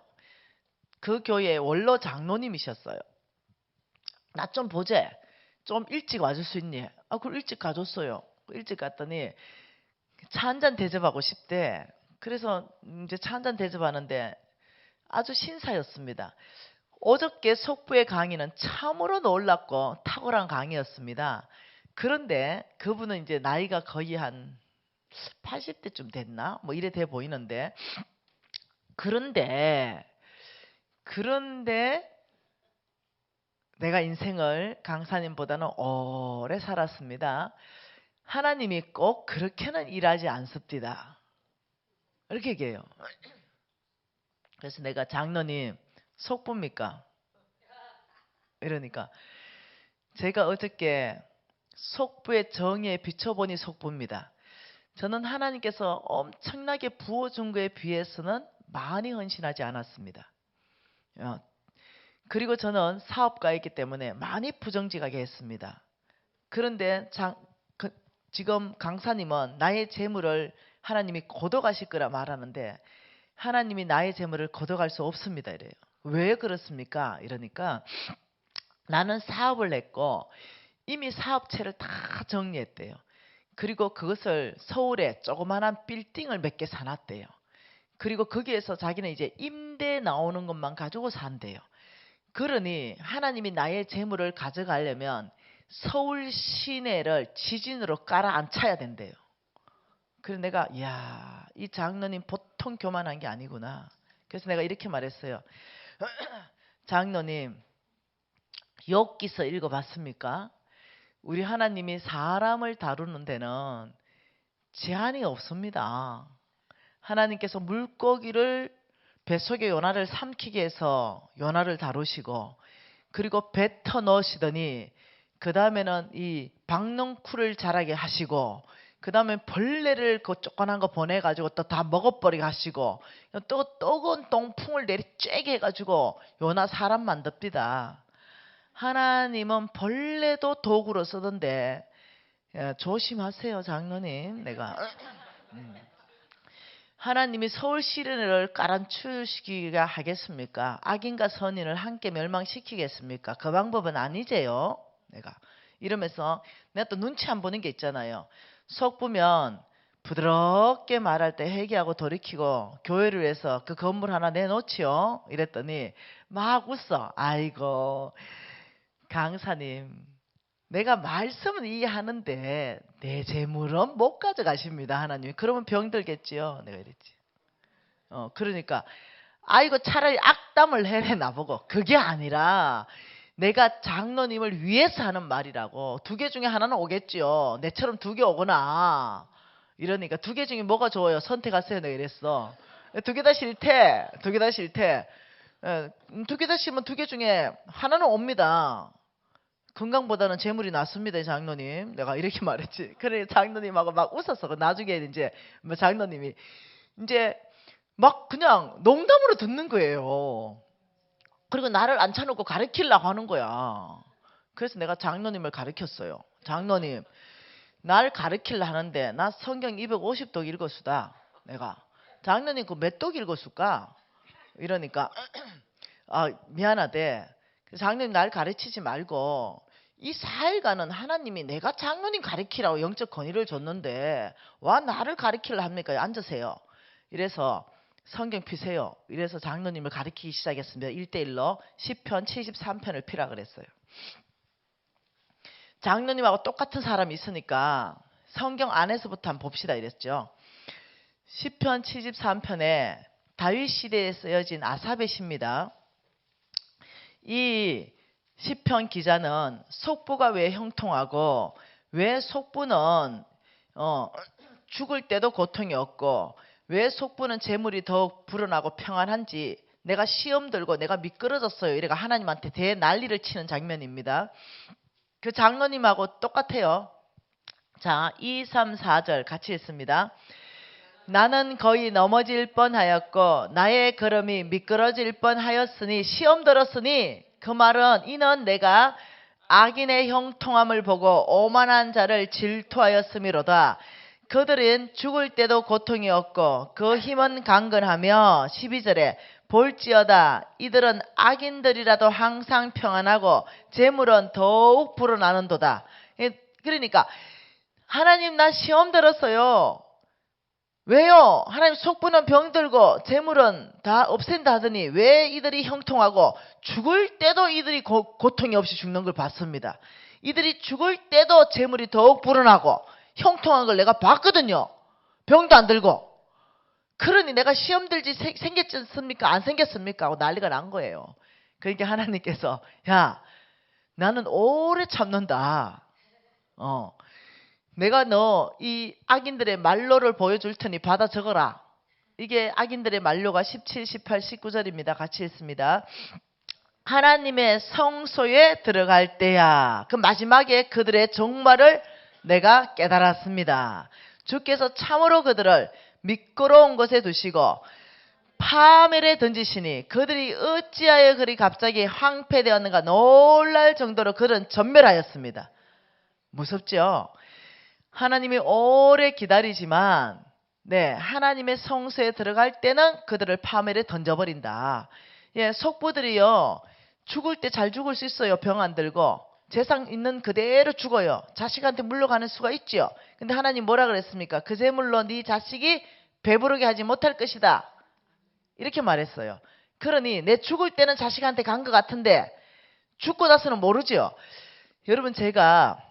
그 교회의 원로 장로님이셨어요. 나 좀 보재. 좀 일찍 와줄 수 있니? 그럼 일찍 가줬어요. 일찍 갔더니 차 한잔 대접하고 싶대. 그래서 이제 차 한잔 대접하는데 아주 신사였습니다. 어저께 속부의 강의는 참으로 놀랍고 탁월한 강의였습니다. 그런데 그분은 이제 나이가 거의 한 80대쯤 됐나? 뭐 이래 돼 보이는데 그런데 내가 인생을 강사님보다는 오래 살았습니다. 하나님이 꼭 그렇게는 일하지 않습니다. 이렇게 얘기해요. 그래서 내가 장로님 속보입니까? 이러니까 제가 어저께 속부의 정의에 비춰보니 속보입니다. 저는 하나님께서 엄청나게 부어준 거에 비해서는 많이 헌신하지 않았습니다. 그리고 저는 사업가이기 때문에 많이 부정직하게 했습니다. 그런데 지금 강사님은 나의 재물을 하나님이 거둬가실 거라 말하는데 하나님이 나의 재물을 거둬갈 수 없습니다. 이래요. 왜 그렇습니까? 이러니까 나는 사업을 했고 이미 사업체를 다 정리했대요. 그리고 그것을 서울에 조그마한 빌딩을 몇 개 사놨대요. 그리고 거기에서 자기는 이제 임대 나오는 것만 가지고 산대요. 그러니 하나님이 나의 재물을 가져가려면 서울 시내를 지진으로 깔아앉혀야 된대요. 그래서 내가 이야, 이 장로님 보통 교만한 게 아니구나. 그래서 내가 이렇게 말했어요. 장로님, 욥기서 읽어봤습니까? 우리 하나님이 사람을 다루는 데는 제한이 없습니다. 하나님께서 물고기를 뱃속에 요나를 삼키게 해서 요나를 다루시고, 그리고 뱉어 넣으시더니 그 다음에는 이 박넝쿨을 자라게 하시고, 그 다음에 벌레를 그 조그만한 거 보내가지고 또 다 먹어버리게 하시고, 또 뜨거운 동풍을 내리쬐게 해가지고 요나 사람 만듭니다. 하나님은 벌레도 도구로 쓰던데, 조심하세요 장로님. 내가 하나님이 서울 시내를 깔아치우시기가 하겠습니까? 악인과 선인을 함께 멸망시키겠습니까? 그 방법은 아니제요. 내가 이러면서 내가 또 눈치 안 보는 게 있잖아요. 속 보면 부드럽게 말할 때 회개하고 돌이키고 교회를 위해서 그 건물 하나 내놓지요. 이랬더니 막 웃어. 아이고 강사님, 내가 말씀은 이해하는데 내 재물은 못 가져가십니다 하나님이. 그러면 병들겠지요. 내가 이랬지. 그러니까 아이고 차라리 악담을 해래 나보고. 그게 아니라 내가 장로님을 위해서 하는 말이라고. 두 개 중에 하나는 오겠지요. 내처럼 두 개 오거나. 이러니까 두 개 중에 뭐가 좋아요? 선택하세요. 내가 이랬어. 두 개 다 싫대. 두 개 다 싫대. 두 개 다 싫으면 두 개 중에 하나는 옵니다. 건강보다는 재물이 낫습니다 장로님. 내가 이렇게 말했지. 그래 장로님하고 막 웃었어. 나중에 이제 장로님이 이제 막 그냥 농담으로 듣는 거예요. 그리고 나를 앉혀놓고 가르치려고 하는 거야. 그래서 내가 장로님을 가르쳤어요. 장로님, 날 가르치려 하는데 나 성경 250독 읽었수다. 내가 장로님 그 몇 독 읽었을까? 이러니까 미안하대. 장로님 날 가르치지 말고 이 4일간은 하나님이 내가 장로님 가르치라고 영적 권위를 줬는데 와 나를 가르치려 합니까? 앉으세요. 이래서 성경 피세요. 이래서 장로님을 가르치기 시작했습니다. 1대1로 시편 73편을 피라 그랬어요. 장로님하고 똑같은 사람이 있으니까 성경 안에서부터 한번 봅시다 이랬죠. 시편 73편에 다윗 시대에 쓰여진 아삽의 시입니다. 이 시편 기자는 속부가 왜 형통하고 왜 속부는 죽을 때도 고통이 없고 왜 속부는 재물이 더욱 불어나고 평안한지 내가 시험 들고 내가 미끄러졌어요. 이래가 하나님한테 대난리를 치는 장면입니다. 그 장로님하고 똑같아요. 자, 2, 3, 4절 같이 읽습니다. 나는 거의 넘어질 뻔하였고 나의 걸음이 미끄러질 뻔하였으니 시험 들었으니 그 말은 이는 내가 악인의 형통함을 보고 오만한 자를 질투하였음이로다. 그들은 죽을 때도 고통이 없고 그 힘은 강건하며 12절에 볼지어다 이들은 악인들이라도 항상 평안하고 재물은 더욱 불어나는도다. 그러니까 하나님 나 시험 들었어요. 왜요? 하나님 속부는 병들고 재물은 다 없앤다 하더니 왜 이들이 형통하고 죽을 때도 이들이 고통이 없이 죽는 걸 봤습니다. 이들이 죽을 때도 재물이 더욱 불어나고 형통한 걸 내가 봤거든요. 병도 안 들고. 그러니 내가 시험 들지 생겼습니까? 안 생겼습니까? 하고 난리가 난 거예요. 그러니까 하나님께서 야 나는 오래 참는다. 내가 너 이 악인들의 말로를 보여줄 테니 받아 적어라. 이게 악인들의 말로가 17, 18, 19절입니다. 같이 읽습니다. 하나님의 성소에 들어갈 때야. 그 마지막에 그들의 종말을 내가 깨달았습니다. 주께서 참으로 그들을 미끄러운 곳에 두시고 파멸에 던지시니 그들이 어찌하여 그리 갑자기 황폐되었는가 놀랄 정도로 그들은 전멸하였습니다. 무섭죠? 하나님이 오래 기다리지만 하나님의 성소에 들어갈 때는 그들을 파멸에 던져버린다. 속부들이요 죽을 때 잘 죽을 수 있어요. 병 안 들고 재산 있는 그대로 죽어요. 자식한테 물러가는 수가 있죠. 근데 하나님 뭐라 그랬습니까? 그 재물로 네 자식이 배부르게 하지 못할 것이다. 이렇게 말했어요. 그러니 내 죽을 때는 자식한테 간 것 같은데 죽고 나서는 모르죠. 여러분, 제가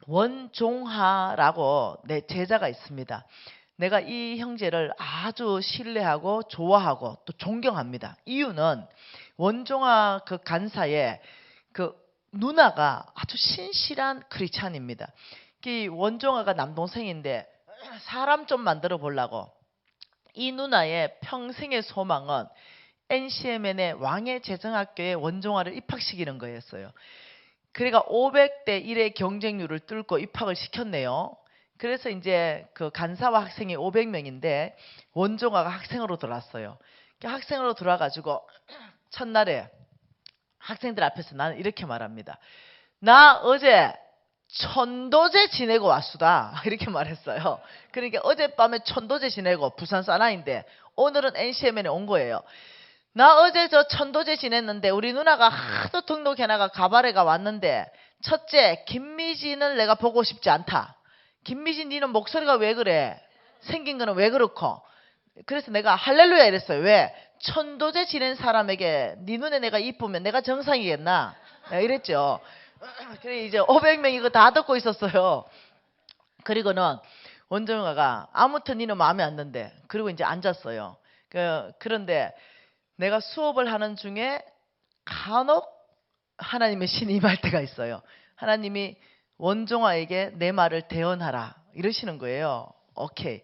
원종하라고 내 제자가 있습니다. 내가 이 형제를 아주 신뢰하고 좋아하고 또 존경합니다. 이유는 원종하 그 간사의 그 누나가 아주 신실한 크리스찬입니다. 이 원종하가 남동생인데 사람 좀 만들어 보려고 이 누나의 평생의 소망은 NCMN의 왕의 재정학교에 원종하를 입학시키는 거였어요. 그러니까 500대 1의 경쟁률을 뚫고 입학을 시켰네요. 그래서 이제 그 간사와 학생이 500명인데 원종하가 학생으로 들어왔어요. 학생으로 들어와가지고 첫날에 학생들 앞에서 나는 이렇게 말합니다. 나 어제 천도제 지내고 왔수다. 이렇게 말했어요. 그러니까 어젯밤에 천도제 지내고 부산 사나이인데 오늘은 NCMN에 온 거예요. 나 어제 저 천도제 지냈는데 우리 누나가 하도 등록해나가 가발에가 왔는데 첫째 김미진을 내가 보고 싶지 않다. 김미진 니는 목소리가 왜 그래? 생긴 거는 왜 그렇고? 그래서 내가 할렐루야 이랬어요. 왜? 천도제 지낸 사람에게 네 눈에 내가 이쁘면 내가 정상이겠나? 이랬죠. 그래 이제 500명이 이거 다 듣고 있었어요. 그리고는 원정아가 아무튼 니는 마음에 안 든대. 그리고 이제 앉았어요. 그런데 내가 수업을 하는 중에 간혹 하나님의 신이 임할 때가 있어요. 하나님이 원종아에게 내 말을 대언하라 이러시는 거예요. 오케이.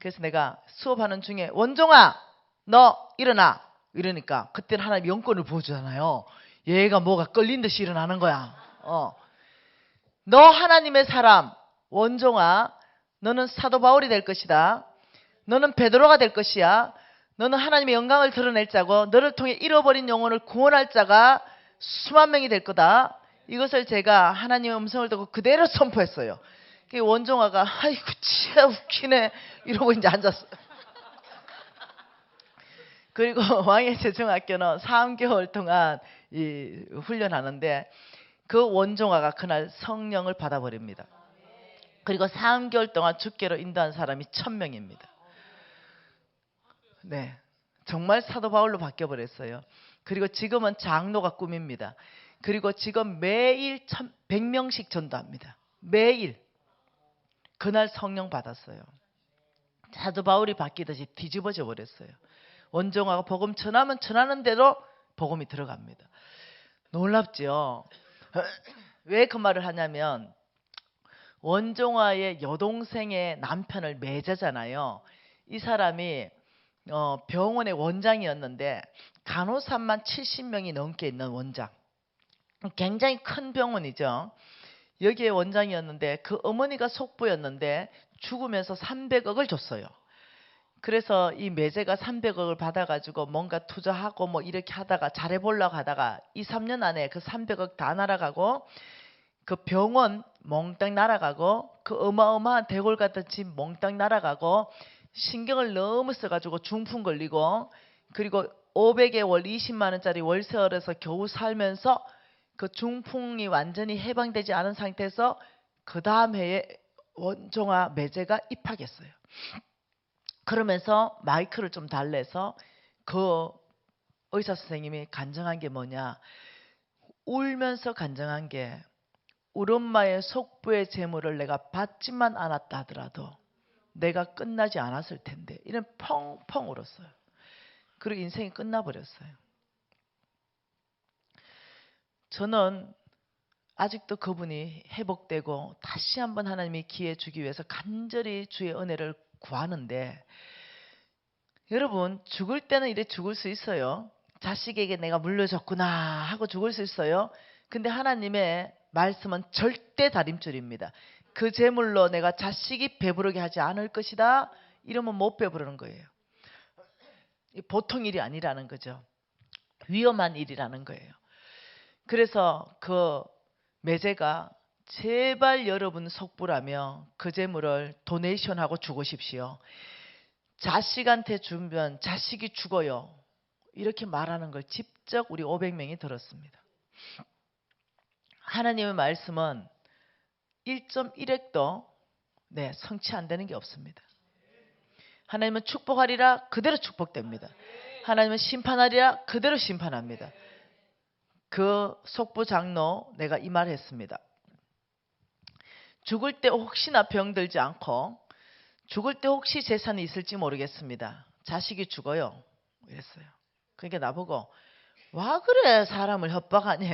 그래서 내가 수업하는 중에 원종아 너 일어나 이러니까 그때는 하나님 영권을 보여주잖아요. 얘가 뭐가 끌린 듯이 일어나는 거야. 너 하나님의 사람 원종아 너는 사도 바울이 될 것이다. 너는 베드로가 될 것이야. 너는 하나님의 영광을 드러낼 자고 너를 통해 잃어버린 영혼을 구원할 자가 수만 명이 될 거다. 이것을 제가 하나님의 음성을 듣고 그대로 선포했어요. 원종아가 아이고 진짜 웃기네 이러고 이제 앉았어요. 그리고 왕의 재정학교는 3개월 동안 훈련하는데 그 원종아가 그날 성령을 받아버립니다. 그리고 3개월 동안 주께로 인도한 사람이 1000명입니다. 네, 정말 사도 바울로 바뀌어버렸어요. 그리고 지금은 장로가 꿈입니다. 그리고 지금 매일 100명씩 전도합니다. 매일. 그날 성령 받았어요. 사도 바울이 바뀌듯이 뒤집어져 버렸어요. 원종아가 복음 전하면 전하는 대로 복음이 들어갑니다. 놀랍죠? 왜 그 말을 하냐면 원종아의 여동생의 남편을 매자잖아요. 이 사람이 병원의 원장이었는데 간호사만 70명이 넘게 있는 원장. 굉장히 큰 병원이죠. 여기에 원장이었는데 그 어머니가 속부였는데 죽으면서 300억을 줬어요. 그래서 이 매제가 300억을 받아가지고 뭔가 투자하고 뭐 이렇게 하다가 잘해보려고 하다가 2, 3년 안에 그 300억 다 날아가고 그 병원 몽땅 날아가고 그 어마어마한 대골 같은 집 몽땅 날아가고 신경을 너무 써가지고 중풍 걸리고 그리고 500에 월 20만 원짜리 월세월에서 겨우 살면서 그 중풍이 완전히 해방되지 않은 상태에서 그 다음 해에 원종아 매제가 입학했어요. 그러면서 마이크를 좀 달래서 그 의사 선생님이 간증한 게 뭐냐. 울면서 간증한 게 우리 엄마의 속부의 재물을 내가 받지만 않았다 하더라도 내가 끝나지 않았을 텐데 이런 펑펑 울었어요. 그리고 인생이 끝나버렸어요. 저는 아직도 그분이 회복되고 다시 한번 하나님이 기회 주기 위해서 간절히 주의 은혜를 구하는데 여러분 죽을 때는 이래 죽을 수 있어요. 자식에게 내가 물려줬구나 하고 죽을 수 있어요. 근데 하나님의 말씀은 절대 다림줄입니다. 그 재물로 내가 자식이 배부르게 하지 않을 것이다. 이러면 못 배부르는 거예요. 보통 일이 아니라는 거죠. 위험한 일이라는 거예요. 그래서 그 매제가 제발 여러분 속부라며 그 재물을 도네이션하고 죽으십시오. 자식한테 주면 자식이 죽어요. 이렇게 말하는 걸 직접 우리 500명이 들었습니다. 하나님의 말씀은 1.1핵도 성취 안 되는 게 없습니다. 하나님은 축복하리라 그대로 축복됩니다. 하나님은 심판하리라 그대로 심판합니다. 그 속부 장로 내가 이 말 했습니다. 죽을 때 혹시나 병들지 않고 죽을 때 혹시 재산이 있을지 모르겠습니다. 자식이 죽어요. 이랬어요. 그러니까 나보고 와 그래 사람을 협박하니.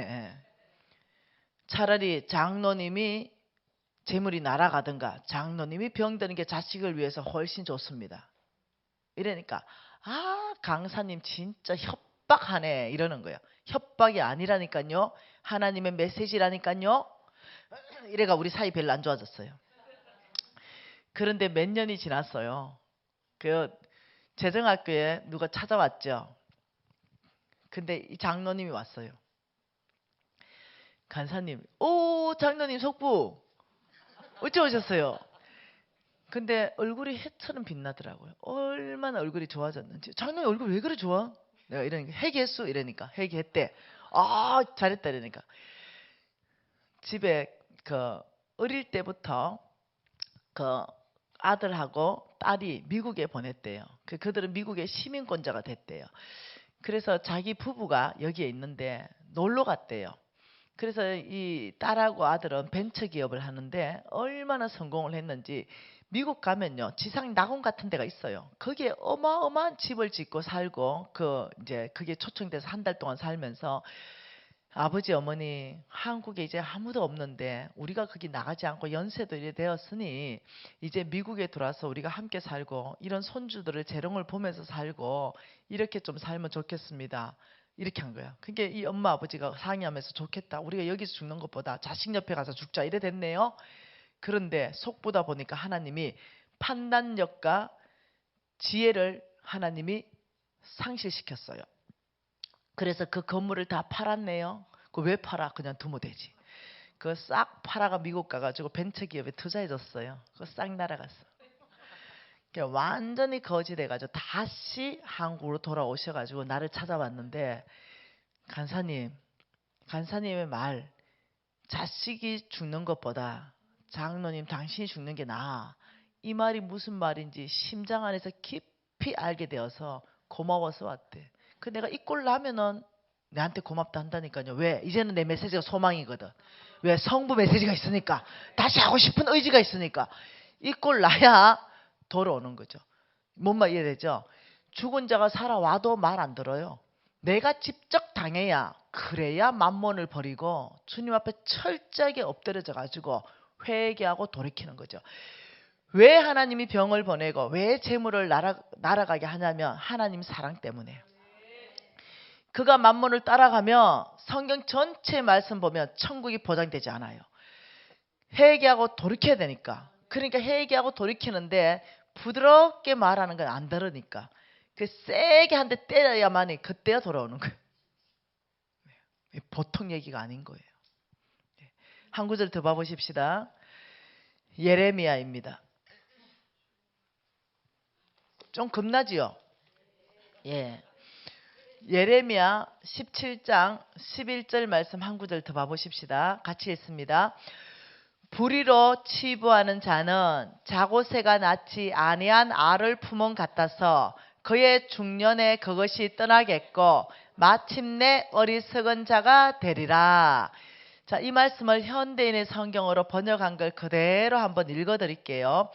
차라리 장로님이 재물이 날아가든가 장로님이 병드는 게 자식을 위해서 훨씬 좋습니다. 이러니까 아 강사님 진짜 협박하네 이러는 거예요. 협박이 아니라니까요. 하나님의 메시지라니까요. 이래가 우리 사이 별로 안 좋아졌어요. 그런데 몇 년이 지났어요. 그 재정학교에 누가 찾아왔죠. 근데 이 장로님이 왔어요. 간사님, 오 장로님 속부 어째 오셨어요? 근데 얼굴이 해처럼 빛나더라고요. 얼마나 얼굴이 좋아졌는지. 장로님 얼굴 왜 그래 좋아? 내가 이러니까 회개했어 이러니까 회개했대. 아 잘했다 이러니까 집에 그 어릴 때부터 그 아들하고 딸이 미국에 보냈대요. 그들은 미국의 시민권자가 됐대요. 그래서 자기 부부가 여기에 있는데 놀러 갔대요. 그래서 이 딸하고 아들은 벤처 기업을 하는데 얼마나 성공을 했는지 미국 가면요 지상 낙원 같은 데가 있어요. 거기에 어마어마한 집을 짓고 살고 이제 그게 초청돼서 한 달 동안 살면서 아버지 어머니 한국에 이제 아무도 없는데 우리가 거기 나가지 않고 연세도 이래 되었으니 이제 미국에 들어와서 우리가 함께 살고 이런 손주들의 재롱을 보면서 살고 이렇게 좀 살면 좋겠습니다. 이렇게 한 거야. 그러니까 이 엄마 아버지가 상의하면서 좋겠다. 우리가 여기서 죽는 것보다 자식 옆에 가서 죽자 이래 됐네요. 그런데 속보다 보니까 하나님이 판단력과 지혜를 하나님이 상실시켰어요. 그래서 그 건물을 다 팔았네요. 그 왜 팔아? 그냥 두면 되지. 그 싹 팔아가 미국 가가지고 벤처기업에 투자해줬어요. 그거 싹 날아갔어. 완전히 거지돼가지고 다시 한국으로 돌아오셔가지고 나를 찾아왔는데 간사님의 말 자식이 죽는 것보다 장로님 당신이 죽는 게 나아. 이 말이 무슨 말인지 심장 안에서 깊이 알게 되어서 고마워서 왔대. 그 내가 이 꼴 나면은 내한테 고맙다 한다니까요. 왜? 이제는 내 메시지가 소망이거든. 왜? 성부 메시지가 있으니까. 다시 하고 싶은 의지가 있으니까. 이 꼴 나야 돌아오는 거죠. 뭔 말 이해되죠? 죽은 자가 살아와도 말 안 들어요. 내가 직접 당해야 그래야 만몬을 버리고 주님 앞에 철저하게 엎드려져 가지고 회개하고 돌이키는 거죠. 왜 하나님이 병을 보내고 왜 재물을 날아가게 하냐면 하나님 사랑 때문에. 그가 만몬을 따라가면 성경 전체 말씀 보면 천국이 보장되지 않아요. 회개하고 돌이켜야 되니까. 그러니까 회개하고 돌이키는데 부드럽게 말하는 건 안 들으니까. 그 세게 한 대 때려야만이 그때야 돌아오는 거예요. 보통 얘기가 아닌 거예요. 한 구절 더 봐보십시다. 예레미야입니다. 좀 겁나지요? 예. 예레미야 17장 11절 말씀 한 구절 더 봐보십시다. 같이 읽습니다. 불의로 치부하는 자는 자고새가 낳지 아니한 알을 품은 같아서 그의 중년에 그것이 떠나겠고 마침내 어리석은 자가 되리라. 자, 이 말씀을 현대인의 성경으로 번역한 걸 그대로 한번 읽어드릴게요.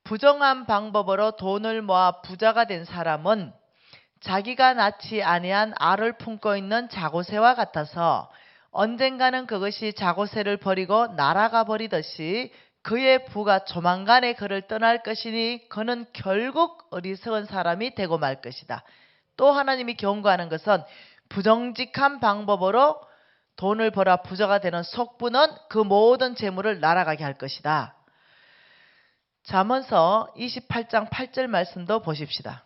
부정한 방법으로 돈을 모아 부자가 된 사람은 자기가 낳지 아니한 알을 품고 있는 자고새와 같아서 언젠가는 그것이 자고새를 버리고 날아가 버리듯이 그의 부가 조만간에 그를 떠날 것이니 그는 결국 어리석은 사람이 되고 말 것이다. 또 하나님이 경고하는 것은 부정직한 방법으로 돈을 벌어 부자가 되는 속부는 그 모든 재물을 날아가게 할 것이다. 잠언서 28장 8절 말씀도 보십시다.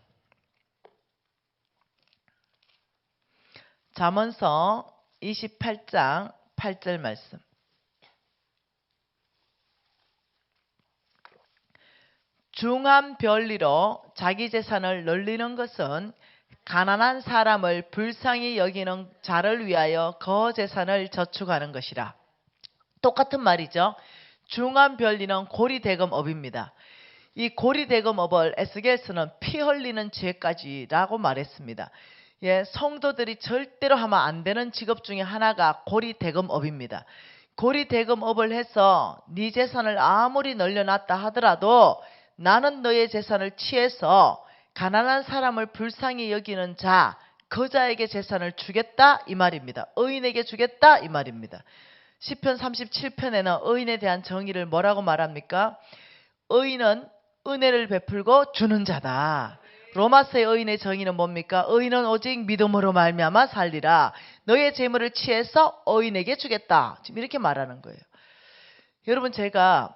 잠언서 28장 8절 말씀. 중한 별리로 자기 재산을 늘리는 것은 가난한 사람을 불쌍히 여기는 자를 위하여 그 재산을 저축하는 것이라. 똑같은 말이죠. 중한 별리는 고리대금업입니다. 이 고리대금업을 에스겔서는 피 흘리는 죄까지라고 말했습니다. 예, 성도들이 절대로 하면 안 되는 직업 중에 하나가 고리대금업입니다. 고리대금업을 해서 네 재산을 아무리 늘려놨다 하더라도 나는 너의 재산을 취해서 가난한 사람을 불쌍히 여기는 자, 그 자에게 재산을 주겠다 이 말입니다. 의인에게 주겠다 이 말입니다. 시편 37편에는 의인에 대한 정의를 뭐라고 말합니까? 의인은 은혜를 베풀고 주는 자다. 로마서의 의인의 정의는 뭡니까? 의인은 오직 믿음으로 말미암아 살리라. 너의 재물을 취해서 의인에게 주겠다. 지금 이렇게 말하는 거예요. 여러분 제가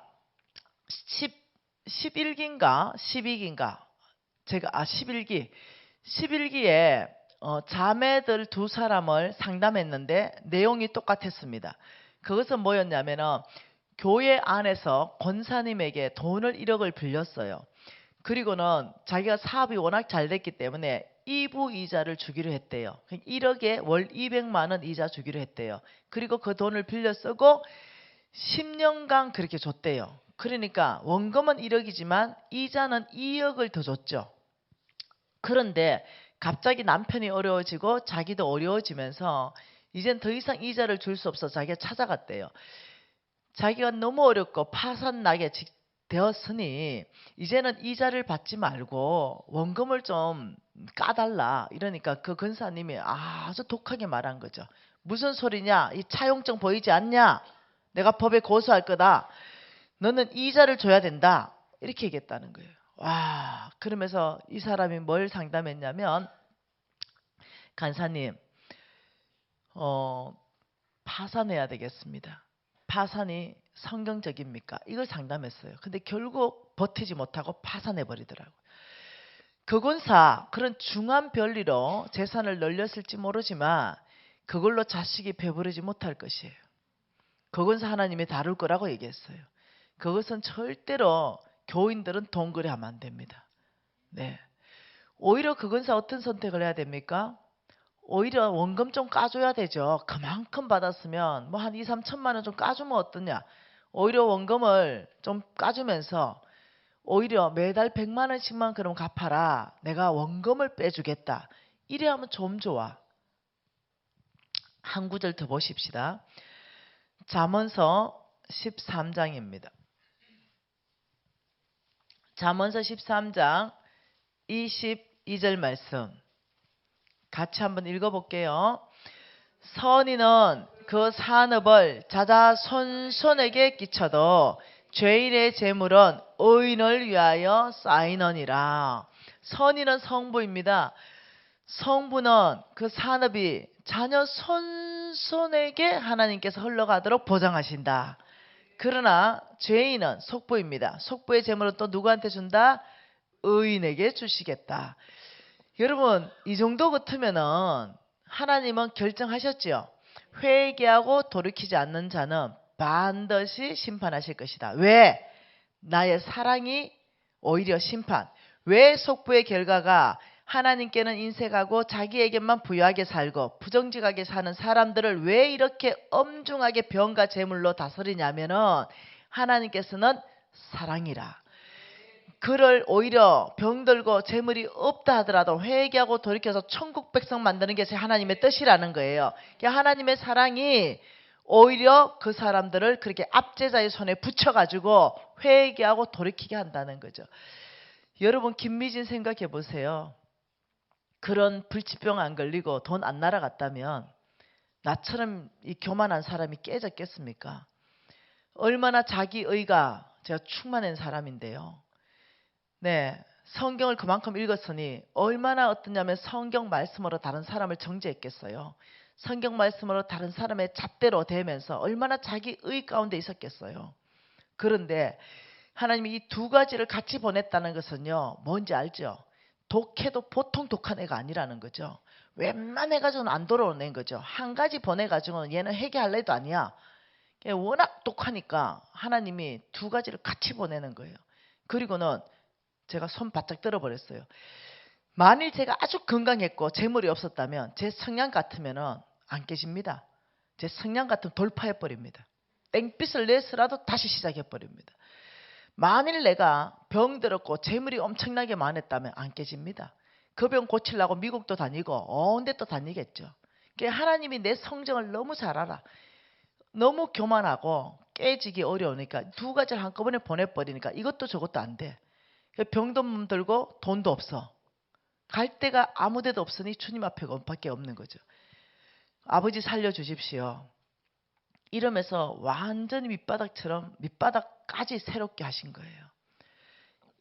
11기인가 12기인가 제가 11기에 자매들 두 사람을 상담했는데 내용이 똑같았습니다. 그것은 뭐였냐면은 교회 안에서 권사님에게 돈을 1억을 빌렸어요. 그리고는 자기가 사업이 워낙 잘 됐기 때문에 이부 이자를 주기로 했대요. 1억에 월 200만 원 이자 주기로 했대요. 그리고 그 돈을 빌려 쓰고 10년간 그렇게 줬대요. 그러니까 원금은 1억이지만 이자는 2억을 더 줬죠. 그런데 갑자기 남편이 어려워지고 자기도 어려워지면서 이젠 더 이상 이자를 줄 수 없어서 자기가 찾아갔대요. 자기가 너무 어렵고 파산나게 되었으니 이제는 이자를 받지 말고 원금을 좀 까달라. 이러니까 그 권사님이 아주 독하게 말한 거죠. 무슨 소리냐? 이 차용증 보이지 않냐? 내가 법에 고소할 거다. 너는 이자를 줘야 된다. 이렇게 얘기했다는 거예요. 와, 그러면서 이 사람이 뭘 상담했냐면 간사님 파산해야 되겠습니다. 파산이 성경적입니까? 이걸 상담했어요. 근데 결국 버티지 못하고 파산해버리더라고요. 그 권사 그런 중한 별리로 재산을 늘렸을지 모르지만 그걸로 자식이 배부르지 못할 것이에요. 그 권사 하나님이 다룰 거라고 얘기했어요. 그것은 절대로 교인들은 동거래하면 안 됩니다. 네. 오히려 그 권사 어떤 선택을 해야 됩니까? 오히려 원금 좀 까줘야 되죠. 그만큼 받았으면 뭐 한 2, 3천만 원 좀 까주면 어떠냐. 오히려 원금을 좀 까주면서 오히려 매달 100만 원씩만 그럼 갚아라. 내가 원금을 빼주겠다. 이래 하면 좀 좋아. 한 구절 더 보십시다. 잠언서 13장입니다. 잠언서 13장 22절 말씀 같이 한번 읽어볼게요. 선인은 그 산업을 자자손손에게 끼쳐도 죄인의 재물은 의인을 위하여 쌓이느니라. 선인은 성부입니다. 성부는 그 산업이 자녀 손손에게 하나님께서 흘러가도록 보장하신다. 그러나 죄인은 속부입니다. 속부의 재물은 또 누구한테 준다? 의인에게 주시겠다. 여러분 이 정도 같으면은 하나님은 결정하셨지요. 회개하고 돌이키지 않는 자는 반드시 심판하실 것이다. 왜? 나의 사랑이 오히려 심판. 왜 속부의 결과가 하나님께는 인색하고 자기에게만 부유하게 살고 부정직하게 사는 사람들을 왜 이렇게 엄중하게 병과 재물로 다스리냐면은 하나님께서는 사랑이라. 그를 오히려 병들고 재물이 없다 하더라도 회개하고 돌이켜서 천국 백성 만드는 게 하나님의 뜻이라는 거예요. 하나님의 사랑이 오히려 그 사람들을 그렇게 압제자의 손에 붙여가지고 회개하고 돌이키게 한다는 거죠. 여러분 김미진 생각해 보세요. 그런 불치병 안 걸리고 돈 안 날아갔다면 나처럼 이 교만한 사람이 깨졌겠습니까? 얼마나 자기의가 제가 충만한 사람인데요. 네, 성경을 그만큼 읽었으니 얼마나 어떠냐면 성경 말씀으로 다른 사람을 정죄했겠어요. 성경 말씀으로 다른 사람의 잣대로 대면서 얼마나 자기의 가운데 있었겠어요. 그런데 하나님이 이 두 가지를 같이 보냈다는 것은요. 뭔지 알죠? 독해도 보통 독한 애가 아니라는 거죠. 웬만해가지고는 안 돌아오는 거죠. 한 가지 보내가지고는 얘는 회개할 애도 아니야. 워낙 독하니까 하나님이 두 가지를 같이 보내는 거예요. 그리고는 제가 손 바짝 들어버렸어요. 만일 제가 아주 건강했고 재물이 없었다면 제 성향 같으면은 안 깨집니다. 제 성향 같으면 돌파해버립니다. 땡빛을 내서라도 다시 시작해버립니다. 만일 내가 병들었고 재물이 엄청나게 많았다면 안 깨집니다. 그 병 고치려고 미국도 다니고 온 데 또 다니겠죠. 그러니까 하나님이 내 성정을 너무 잘 알아. 너무 교만하고 깨지기 어려우니까 두 가지를 한꺼번에 보내버리니까 이것도 저것도 안 돼. 병도 들고 돈도 없어. 갈 데가 아무 데도 없으니 주님 앞에 없는 거죠. 아버지 살려주십시오. 이러면서 완전히 밑바닥까지 새롭게 하신 거예요.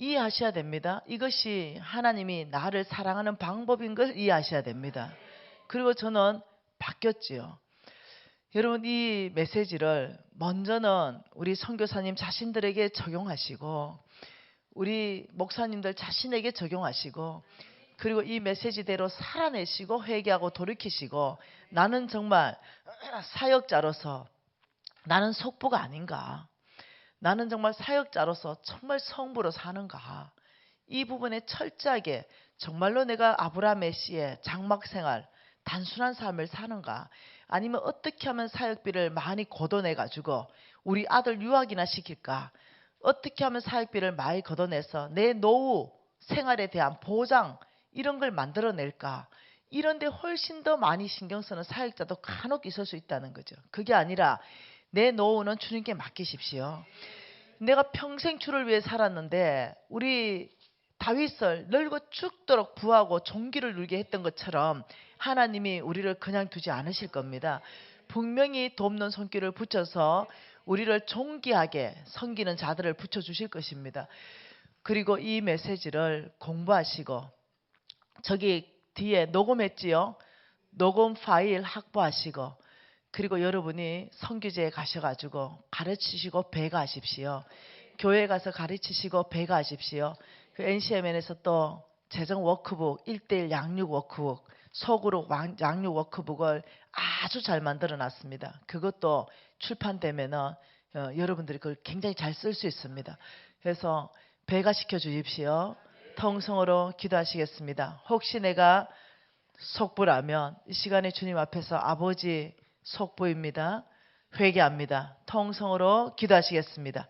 이해하셔야 됩니다. 이것이 하나님이 나를 사랑하는 방법인 걸 이해하셔야 됩니다. 그리고 저는 바뀌었지요. 여러분, 이 메시지를 먼저는 우리 선교사님 자신들에게 적용하시고 우리 목사님들 자신에게 적용하시고 그리고 이 메시지대로 살아내시고 회개하고 돌이키시고 나는 정말 사역자로서 나는 속보가 아닌가, 나는 정말 사역자로서 정말 성부로 사는가, 이 부분에 철저하게 정말로 내가 아브라함의 씨의 장막생활 단순한 삶을 사는가, 아니면 어떻게 하면 사역비를 많이 걷어내가지고 우리 아들 유학이나 시킬까, 어떻게 하면 사역비를 많이 걷어내서 내 노후 생활에 대한 보장 이런 걸 만들어낼까, 이런데 훨씬 더 많이 신경 쓰는 사역자도 간혹 있을 수 있다는 거죠. 그게 아니라 내 노후는 주님께 맡기십시오. 내가 평생 주를 위해 살았는데 우리 다윗을 늙어 죽도록 부하고 종기를 누리게 했던 것처럼 하나님이 우리를 그냥 두지 않으실 겁니다. 분명히 돕는 손길을 붙여서 우리를 존귀하게 섬기는 자들을 붙여주실 것입니다. 그리고 이 메시지를 공부하시고 저기 뒤에 녹음했지요. 녹음 파일 확보하시고 그리고 여러분이 선교제에 가셔가지고 가르치시고 배가하십시오. 교회 가서 가르치시고 배가하십시오. 그 NCMN에서 또 재정 워크북 1:1 양육 워크북 소그룹 양육 워크북을 아주 잘 만들어 놨습니다. 그것도 출판되면은 여러분들이 그걸 굉장히 잘 쓸 수 있습니다. 그래서 배가시켜 주십시오. 통성으로 기도하시겠습니다. 혹시 내가 속부라면 이 시간에 주님 앞에서 아버지 속부입니다. 회개합니다. 통성으로 기도하시겠습니다.